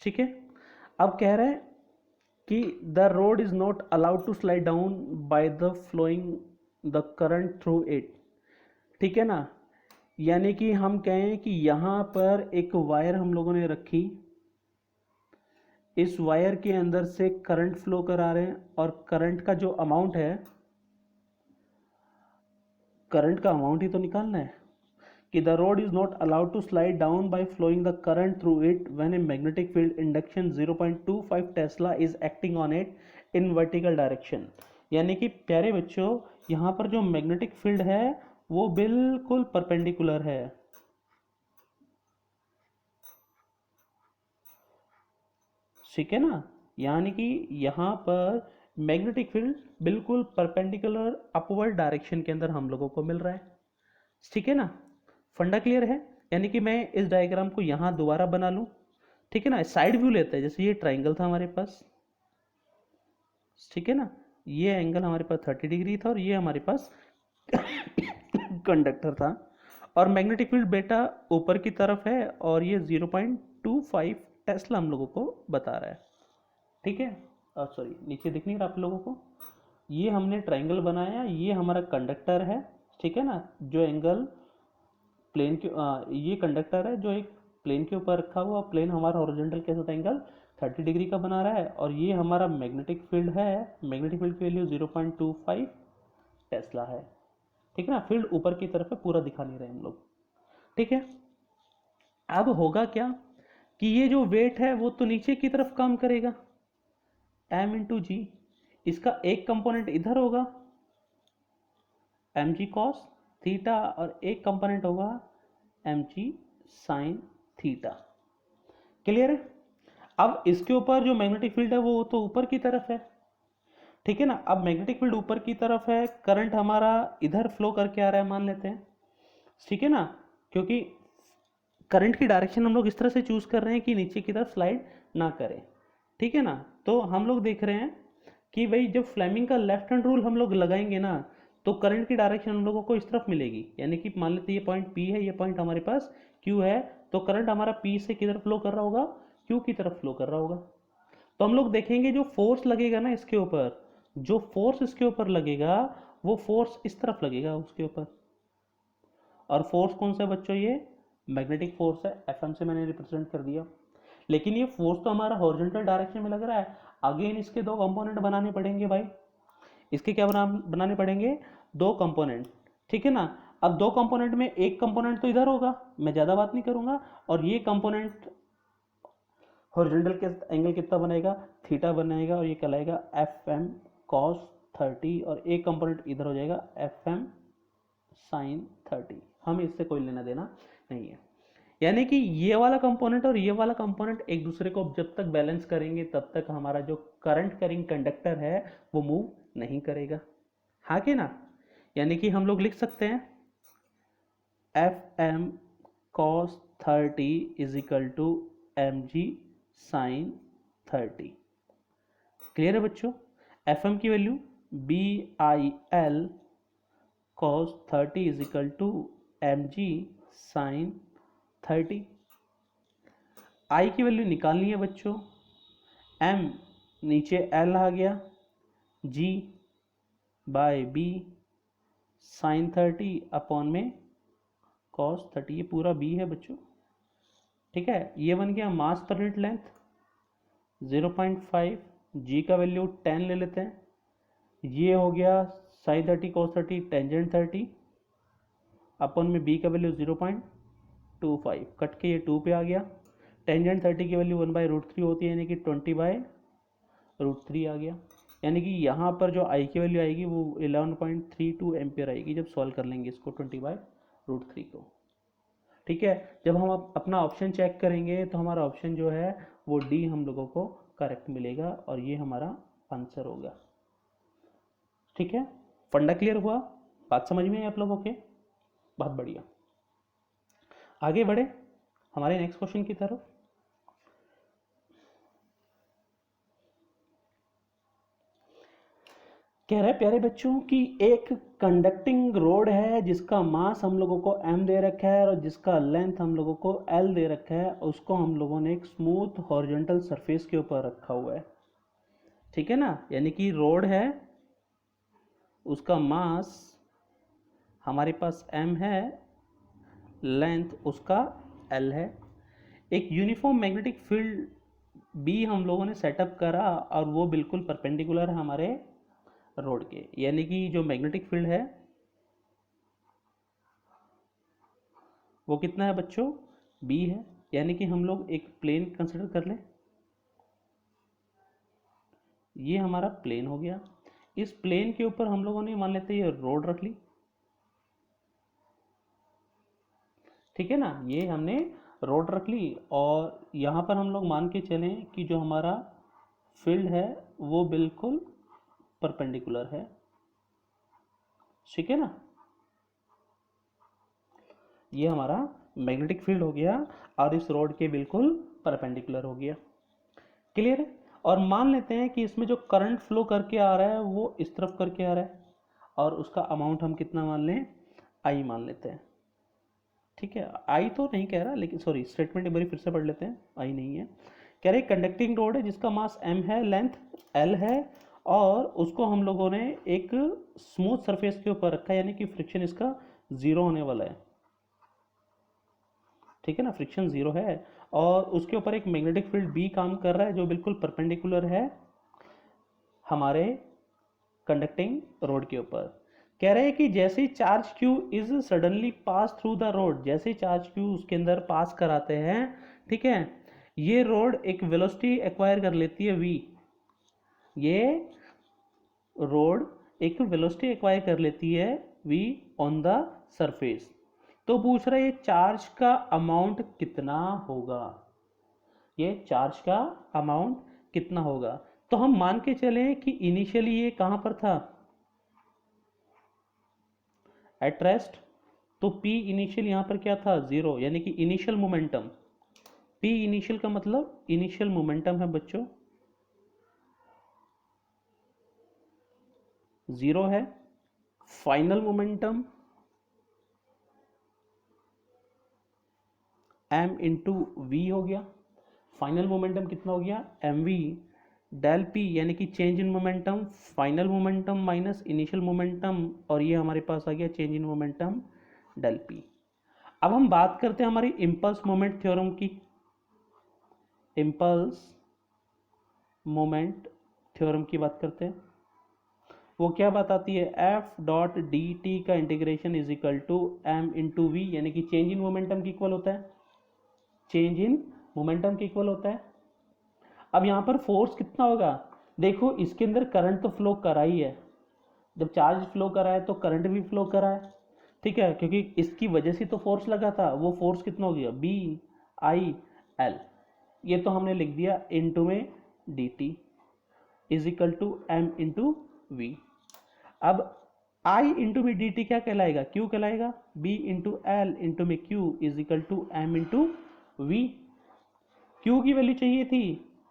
ठीक है। अब कह रहे हैं कि the rod is not allowed to slide down by the flowing the current through it, ठीक है ना। यानी कि हम कहें कि यहाँ पर एक वायर हम लोगों ने रखी, इस वायर के अंदर से करंट फ्लो करा रहे हैं, और करंट का जो अमाउंट है, करंट का अमाउंट ही तो निकालना है कि the rod is not allowed to slide down by flowing the current through it when a magnetic field induction 0.25 tesla is acting on it in vertical direction. यानी कि प्यारे बच्चों, यहाँ पर जो मैग्नेटिक फील्ड है वो बिल्कुल परपेंडिकुलर है, ठीक है ना। यानी कि यहाँ पर मैग्नेटिक फील्ड बिल्कुल परपेंडिकुलर अपवर्ड डायरेक्शन के अंदर हम लोगों को मिल रहा है, ठीक है ना। फंडा क्लियर है। यानी कि मैं इस डायग्राम को यहाँ दोबारा बना लूँ, ठीक है ना। साइड व्यू लेते हैं, जैसे ये ट्राइंगल था हमारे पास, ठीक है ना। ये एंगल हमारे पास 30 डिग्री था, और ये हमारे पास कंडक्टर था, और मैग्नेटिक फील्ड बेटा ऊपर की तरफ है, और ये 0.25 टेस्ला हम लोगों को बता रहा है, ठीक है। सॉरी, नीचे दिख नहीं रहा आप लोगों को। ये हमने ट्राइंगल बनाया, ये हमारा कंडक्टर है, ठीक है ना। जो एंगल प्लेन के ये कंडक्टर है जो एक प्लेन के ऊपर रखा हुआ, प्लेन हमारा हॉरिजॉन्टल के साथ एंगल 30 डिग्री का बना रहा है, और ये हमारा मैग्नेटिक फील्ड है, मैग्नेटिक फील्ड की वैल्यू 0.25 टेस्ला है, ठीक है ना। फील्ड ऊपर की तरफ है, पूरा दिखा नहीं रहे हम लोग, ठीक है। अब होगा क्या कि ये जो वेट है वो तो नीचे की तरफ काम करेगा, m/g, इसका एक कंपोनेंट इधर होगा mg cos थीटा, और एक कंपोनेंट होगा mg sin थीटा, क्लियर है। अब इसके ऊपर जो मैग्नेटिक फील्ड है वो तो ऊपर की तरफ है, ठीक है ना। अब मैग्नेटिक फील्ड ऊपर की तरफ है, करंट हमारा इधर फ्लो करके आ रहा है मान लेते हैं, ठीक है ना। क्योंकि करंट की डायरेक्शन हम लोग इस तरह से चूज कर रहे हैं कि नीचे की तरफ स्लाइड ना करे, ठीक है ना। तो हम लोग देख रहे हैं कि भाई जब फ्लेमिंग का लेफ्ट हैंड रूल हम लोग लगाएंगे ना, तो करंट की डायरेक्शन हम लोगों को इस तरफ मिलेगी। यानी कि मान लेते ये पॉइंट P है, ये पॉइंट हमारे पास Q है, तो करंट हमारा P से किधर फ्लो कर रहा होगा, Q की तरफ फ्लो कर रहा होगा। तो हम लोग देखेंगे जो फोर्स लगेगा ना इसके ऊपर, जो फोर्स इसके ऊपर लगेगा वो फोर्स इस तरफ लगेगा उसके ऊपर, और फोर्स कौन सा बच्चों, ये मैग्नेटिक फोर्स है, Fm से मैंने रिप्रेजेंट कर दिया। लेकिन ये फोर्स तो हमारा हॉरिजॉन्टल डायरेक्शन में लग रहा है, अगेन इसके दो कंपोनेंट बनाने पड़ेंगे भाई। इसके क्या बनाने पड़ेंगे? दो कंपोनेंट, ठीक है ना। अब दो कंपोनेंट में एक कंपोनेंट तो इधर होगा, मैं ज़्यादा बात नहीं करूंगा, और ये कंपोनेंट हॉरिजॉन्टल के एंगल कितना बनेगा? थीटा बनेगा, और ये कहलाएगा Fm cos 30, और एक कंपोनेंट इधर हो जाएगा Fm sin 30। हमें इससे कोई लेना देना नहीं है। यानी कि ये वाला कंपोनेंट और ये वाला कंपोनेंट एक दूसरे को जब तक बैलेंस करेंगे तब तक हमारा जो करंट कैरिंग कंडक्टर है वो मूव नहीं करेगा, हाँ कि ना। यानी कि हम लोग लिख सकते हैं Fm cos 30 is equal to mg sin 30। Clear है बच्चों? Fm की value BIL cos 30 is equal to mg sin 30। I की वैल्यू निकालनी है बच्चों, M नीचे L आ गया, G by B sin 30 upon में cos 30, ये पूरा B है बच्चों, ठीक है। ये बन गया मास पर यूनिट लेंथ 0.5, G का वैल्यू 10 ले लेते हैं, ये हो गया sin 30 cos 30 टेंजेंट 30 अपन में B का वैल्यू 0.25, कट के ये 2 पे आ गया। टेंजेंट 30 की वैल्यू 1/√3 होती है, यानी कि 20/√3 आ गया। यानी कि यहाँ पर जो I की वैल्यू आएगी वो 11.32 एम्पियर आएगी जब सॉल्व कर लेंगे इसको 20/√3 को, ठीक है। जब हम अपना ऑप्शन चेक करेंगे तो हमारा ऑप्शन जो है वो डी हम लोगों को करेक्ट मिलेगा, और ये हमारा आंसर होगा, ठीक है। फंडा क्लियर हुआ? बात समझ में आई आप लोगों के? बहुत बढ़िया। आगे बढ़े हमारे नेक्स्ट क्वेश्चन की तरफ। कह रहे प्यारे बच्चों कि एक कंडक्टिंग रोड है जिसका मास हम लोगों को m दे रखा है और जिसका लेंथ हम लोगों को l दे रखा है, उसको हम लोगों ने एक स्मूथ हॉरिजॉन्टल सरफेस के ऊपर रखा हुआ है, ठीक है ना। यानी कि रोड है, उसका मास हमारे पास m है, लेंथ उसका l है। एक यूनिफॉर्म मैग्नेटिक फील्ड B हम लोगों ने सेटअप करा और वो बिल्कुल परपेंडिकुलर है हमारे रोड के, यानी कि जो मैग्नेटिक फील्ड है वो कितना है बच्चों? B है। यानी कि हम लोग एक प्लेन कंसिडर कर लें, ये हमारा प्लेन हो गया। इस प्लेन के ऊपर हम लोगों ने मान लेते हैं ये रोड रख ली, ठीक है ना। ये हमने रोड रख ली, और यहाँ पर हम लोग मान के चलें कि जो हमारा फील्ड है वो बिल्कुल परपेंडिकुलर है, ठीक है ना। ये हमारा मैग्नेटिक फील्ड हो गया और इस रोड के बिल्कुल परपेंडिकुलर हो गया, क्लियर है। और मान लेते हैं कि इसमें जो करंट फ्लो करके आ रहा है वो इस तरफ करके आ रहा है, और उसका अमाउंट हम कितना मान लें? आई मान लेते हैं, ठीक है। आई तो नहीं कह रहा, लेकिन सॉरी स्टेटमेंट एक बार फिर से पढ़ लेते हैं, आई नहीं है। कह रहे कंडक्टिंग रोड है जिसका मास m है, लेंथ l है, और उसको हम लोगों ने एक स्मूथ सरफेस के ऊपर रखा है, यानी कि फ्रिक्शन इसका 0 होने वाला है, ठीक है ना। फ्रिक्शन 0 है, और उसके ऊपर एक मैग्नेटिक फील्ड B काम कर रहा है जो बिल्कुल परपेंडिकुलर है हमारे कंडक्टिंग रोड के ऊपर। कह रहे हैं कि जैसे ही charge Q is suddenly pass through the road, जैसे ही चार्ज Q उसके अंदर पास कराते हैं, ठीक है, ये रोड एक वेलोसिटी एक्वायर कर लेती है v, ये रोड एक वेलोसिटी एक्वायर कर लेती है v ऑन द सरफेस। तो पूछ रहा है ये चार्ज का अमाउंट कितना होगा, ये चार्ज का अमाउंट कितना होगा। तो हम मान के चलें कि इनिशियली ये कहां पर था? At rest. तो P इनिशियल यहां पर क्या था? 0, यानी कि इनिशियल मोमेंटम। P इनिशियल का मतलब इनिशियल मोमेंटम है बच्चों, 0 है। फाइनल मोमेंटम m इंटू वी हो गया। फाइनल मोमेंटम कितना हो गया? mv डेल p, यानी कि change in momentum, final momentum minus initial momentum, और ये हमारे पास आ गया change in momentum del p। अब हम बात करते हैं हमारी इम्पल्स मोमेंट थ्योरम की। इम्पल्स मोमेंट थ्योरम की बात करते हैं। वो क्या बताती है, एफ डॉट डी टी का integration is equal to M into V, यानी कि चेंज इन मोमेंटम की इक्वल होता है, चेंज इन मोमेंटम के इक्वल होता है। अब यहाँ पर फोर्स कितना होगा, देखो इसके अंदर करंट तो फ्लो करा ही है, जब चार्ज फ्लो करा है तो करंट भी फ्लो करा है, ठीक है, क्योंकि इसकी वजह से तो फोर्स लगा था। वो फोर्स कितना हो गया, बी आई एल, ये तो हमने लिख दिया इनटू में D T is equal to M into V. अब आई इंटू में डी टी क्या कहलाएगा, क्यू कहलाएगा, बी इंटू एल इंटू में Q is equal to M into V. Q की वैल्यू चाहिए थी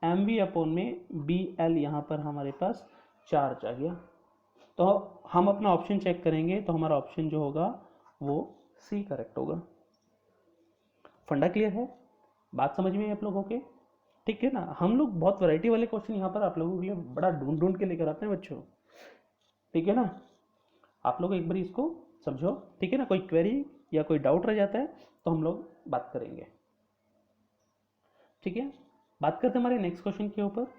एम वी अपॉन में बी एल, यहाँ पर हमारे पास चार्ज आ गया। तो हम अपना ऑप्शन चेक करेंगे, तो हमारा ऑप्शन जो होगा वो सी करेक्ट होगा। फंडा क्लियर है, बात समझ में है आप लोगों के, ठीक है ना। हम लोग बहुत वैरायटी वाले क्वेश्चन यहाँ पर आप लोगों के लिए बड़ा ढूंढ ढूंढ के लेकर आते हैं बच्चों, ठीक है ना। आप लोग एक बार इसको समझो, ठीक है ना। कोई क्वेरी या कोई डाउट रह जाता है तो हम लोग बात करेंगे, ठीक है। बात करते हैं हमारे नेक्स्ट क्वेश्चन के ऊपर।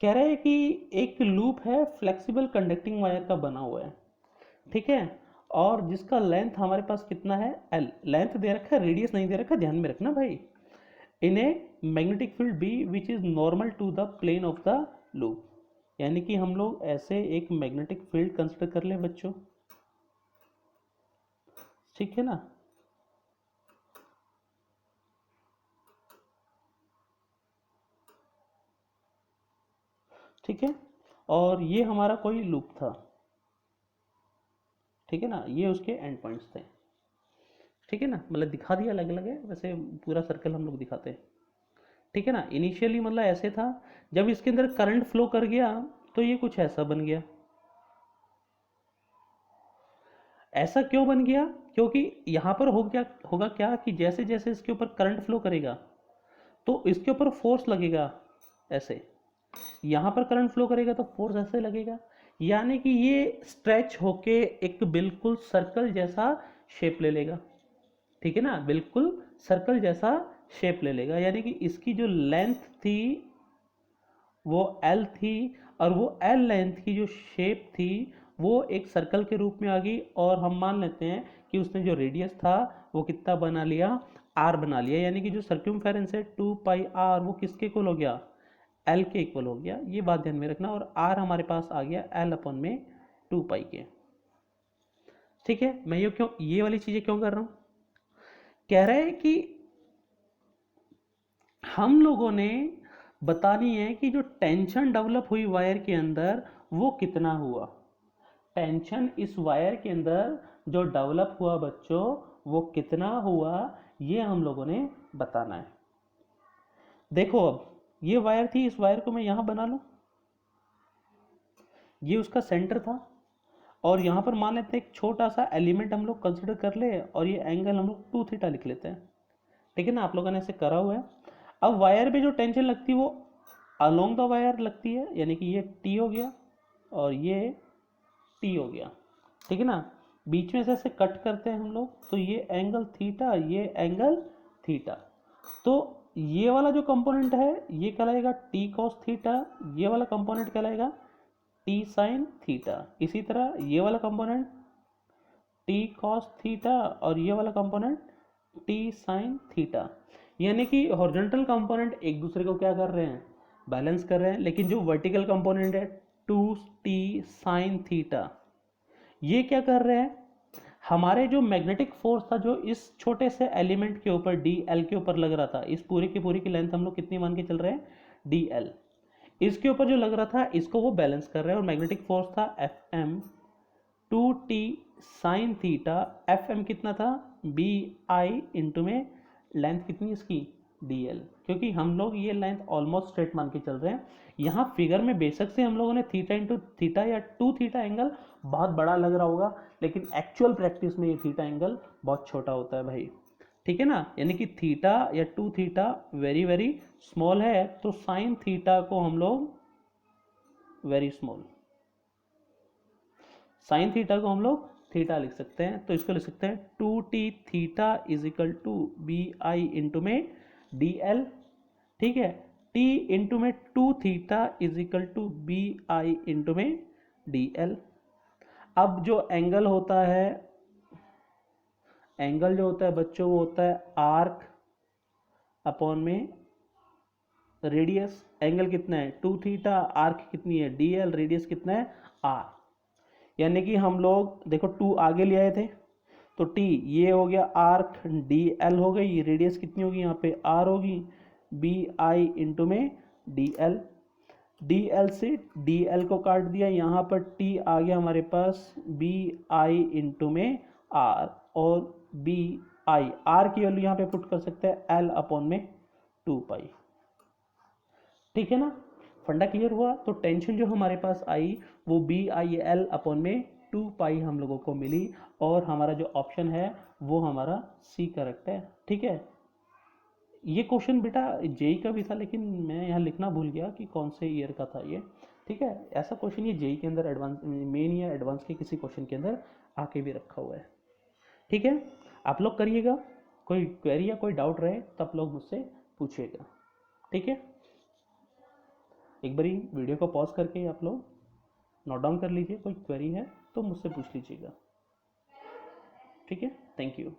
कह रहे हैं कि एक लूप है फ्लेक्सिबल कंडक्टिंग वायर का बना हुआ है, ठीक है, और जिसका लेंथ हमारे पास कितना है, एल। लेंथ दे रखा है, रेडियस नहीं दे रखा, ध्यान में रखना भाई। In a magnetic field B which is normal to the plane of the loop, यानी कि हम लोग ऐसे एक मैग्नेटिक फील्ड कंसिडर कर ले बच्चों, ठीक है ना। ठीक है, और ये हमारा कोई लूप था, ठीक है ना, ये उसके एंड पॉइंट्स थे, ठीक है ना। मतलब दिखा दिया अलग अलग है, वैसे पूरा सर्कल हम लोग दिखाते हैं, ठीक है ना। इनिशियली मतलब ऐसे था, जब इसके अंदर करंट फ्लो कर गया तो ये कुछ ऐसा बन गया। ऐसा क्यों बन गया, क्योंकि यहाँ पर होगा क्या कि जैसे जैसे इसके ऊपर करंट फ्लो करेगा तो इसके ऊपर फोर्स लगेगा ऐसे, यहाँ पर करंट फ्लो करेगा तो फोर्स ऐसे लगेगा, यानी कि ये स्ट्रेच होके एक बिल्कुल सर्कल जैसा शेप ले लेगा, ठीक है ना, बिल्कुल सर्कल जैसा शेप ले लेगा। यानी कि इसकी जो लेंथ थी वो एल थी, और वो एल लेंथ की जो शेप थी वो एक सर्कल के रूप में आ गई, और हम मान लेते हैं कि उसने जो रेडियस था वो कितना बना लिया, आर बना लिया, यानी कि जो सर्क्यूमफेरेंस है 2πr वो किसके इक्वल हो गया, एल के इक्वल हो गया। ये बात ध्यान में रखना, और आर हमारे पास आ गया एल अपन में 2π के, ठीक है। मैं ये वाली चीजें क्यों कर रहा हूं, कह रहे हैं कि हम लोगों ने बतानी है कि जो टेंशन डेवलप हुई वायर के अंदर वो कितना हुआ। टेंशन इस वायर के अंदर जो डेवलप हुआ बच्चों वो कितना हुआ, ये हम लोगों ने बताना है। देखो अब ये वायर थी, इस वायर को मैं यहां बना लूं, ये उसका सेंटर था, और यहां पर मान लेते हैं एक छोटा सा एलिमेंट हम लोग कंसिडर कर ले, और ये एंगल हम लोग 2 थीटा लिख लेते हैं, ठीक है ना। आप लोगों ने ऐसे करा हुआ है। अब वायर पे जो टेंशन लगती है वो अलोंग द वायर लगती है, यानी कि ये टी हो गया और ये टी हो गया, ठीक है ना। बीच में से ऐसे कट करते हैं हम लोग तो ये एंगल थीटा, ये एंगल थीटा, तो ये वाला जो कंपोनेंट है ये कहलाएगा टी कॉस थीटा, ये वाला कंपोनेंट कहलाएगा टी साइन थीटा। इसी तरह ये वाला कंपोनेंट टी कॉस थीटा, और ये वाला कंपोनेंट टी साइन थीटा। यानी कि हॉरिजॉन्टल कंपोनेंट एक दूसरे को क्या कर रहे हैं, बैलेंस कर रहे हैं, लेकिन जो वर्टिकल कंपोनेंट है 2t साइन थीटा, ये क्या कर रहे हैं, हमारे जो मैग्नेटिक फोर्स था जो इस छोटे से एलिमेंट के ऊपर डी एल के ऊपर लग रहा था, इस पूरी की लेंथ हम लोग कितनी मान के चल रहे हैं, डी एल, इसके ऊपर जो लग रहा था इसको वो बैलेंस कर रहे हैं, और मैग्नेटिक फोर्स था F M 2t sine theta. F M कितना था, बी आई इंटू में लेंथ कितनी इसकी, डी एल, क्योंकि हम लोग ये लेंथ ऑलमोस्ट स्ट्रेट मान के चल रहे हैं। यहाँ फिगर में बेशक से हम लोगों ने थीटा इंटू थीटा या 2 थीटा एंगल बहुत बड़ा लग रहा होगा, लेकिन एक्चुअल प्रैक्टिस में ये थीटा एंगल बहुत छोटा होता है भाई, ठीक है ना। यानी कि थीटा या 2 थीटा वेरी वेरी स्मॉल है, तो साइन थीटा को हम लोग वेरी स्मॉल, साइन थीटा को हम लोग थीटा लिख सकते हैं, तो इसको लिख सकते हैं 2t theta is equal to B I into में डी एल। ठीक है, t इंटू में 2 theta is equal to B I into में डी एल। अब जो एंगल होता है, एंगल जो होता है बच्चों वो होता है आर्क अपॉन में रेडियस। एंगल कितना है 2 थीटा, आर्क कितनी है डी एल, रेडियस कितना है आर। यानी कि हम लोग देखो 2 आगे ले आए थे तो t ये हो गया आर्क, डी एल हो गई, रेडियस कितनी होगी यहाँ पे आर होगी, बी आई इंटू में डी एल। डी एल से डी एल को काट दिया, यहाँ पर t आ गया हमारे पास बी आई इंटू में आर, और बी आई आर की वैल्यू यहाँ पे पुट कर सकते हैं एल अपॉन में 2 पाई। ठीक है ना, फंडा क्लियर हुआ। तो टेंशन जो हमारे पास आई वो बी आई एल अपॉन में 2 पाई हम लोगों को मिली, और हमारा जो ऑप्शन है वो हमारा सी करेक्ट है। ठीक है, ये क्वेश्चन बेटा जेई का भी था, लेकिन मैं यहाँ लिखना भूल गया कि कौन से ईयर का था ये। ठीक है, ऐसा क्वेश्चन ये जेई के अंदर एडवांस मेन या एडवांस के किसी क्वेश्चन के अंदर आके भी रखा हुआ है। ठीक है, आप लोग करिएगा, कोई क्वेरी या कोई डाउट रहे तो आप लोग मुझसे पूछिएगा। ठीक है, एक बारी वीडियो को पॉज करके आप लोग नोट डाउन कर लीजिए, कोई क्वेरी है तो मुझसे पूछ लीजिएगा। ठीक है, थैंक यू।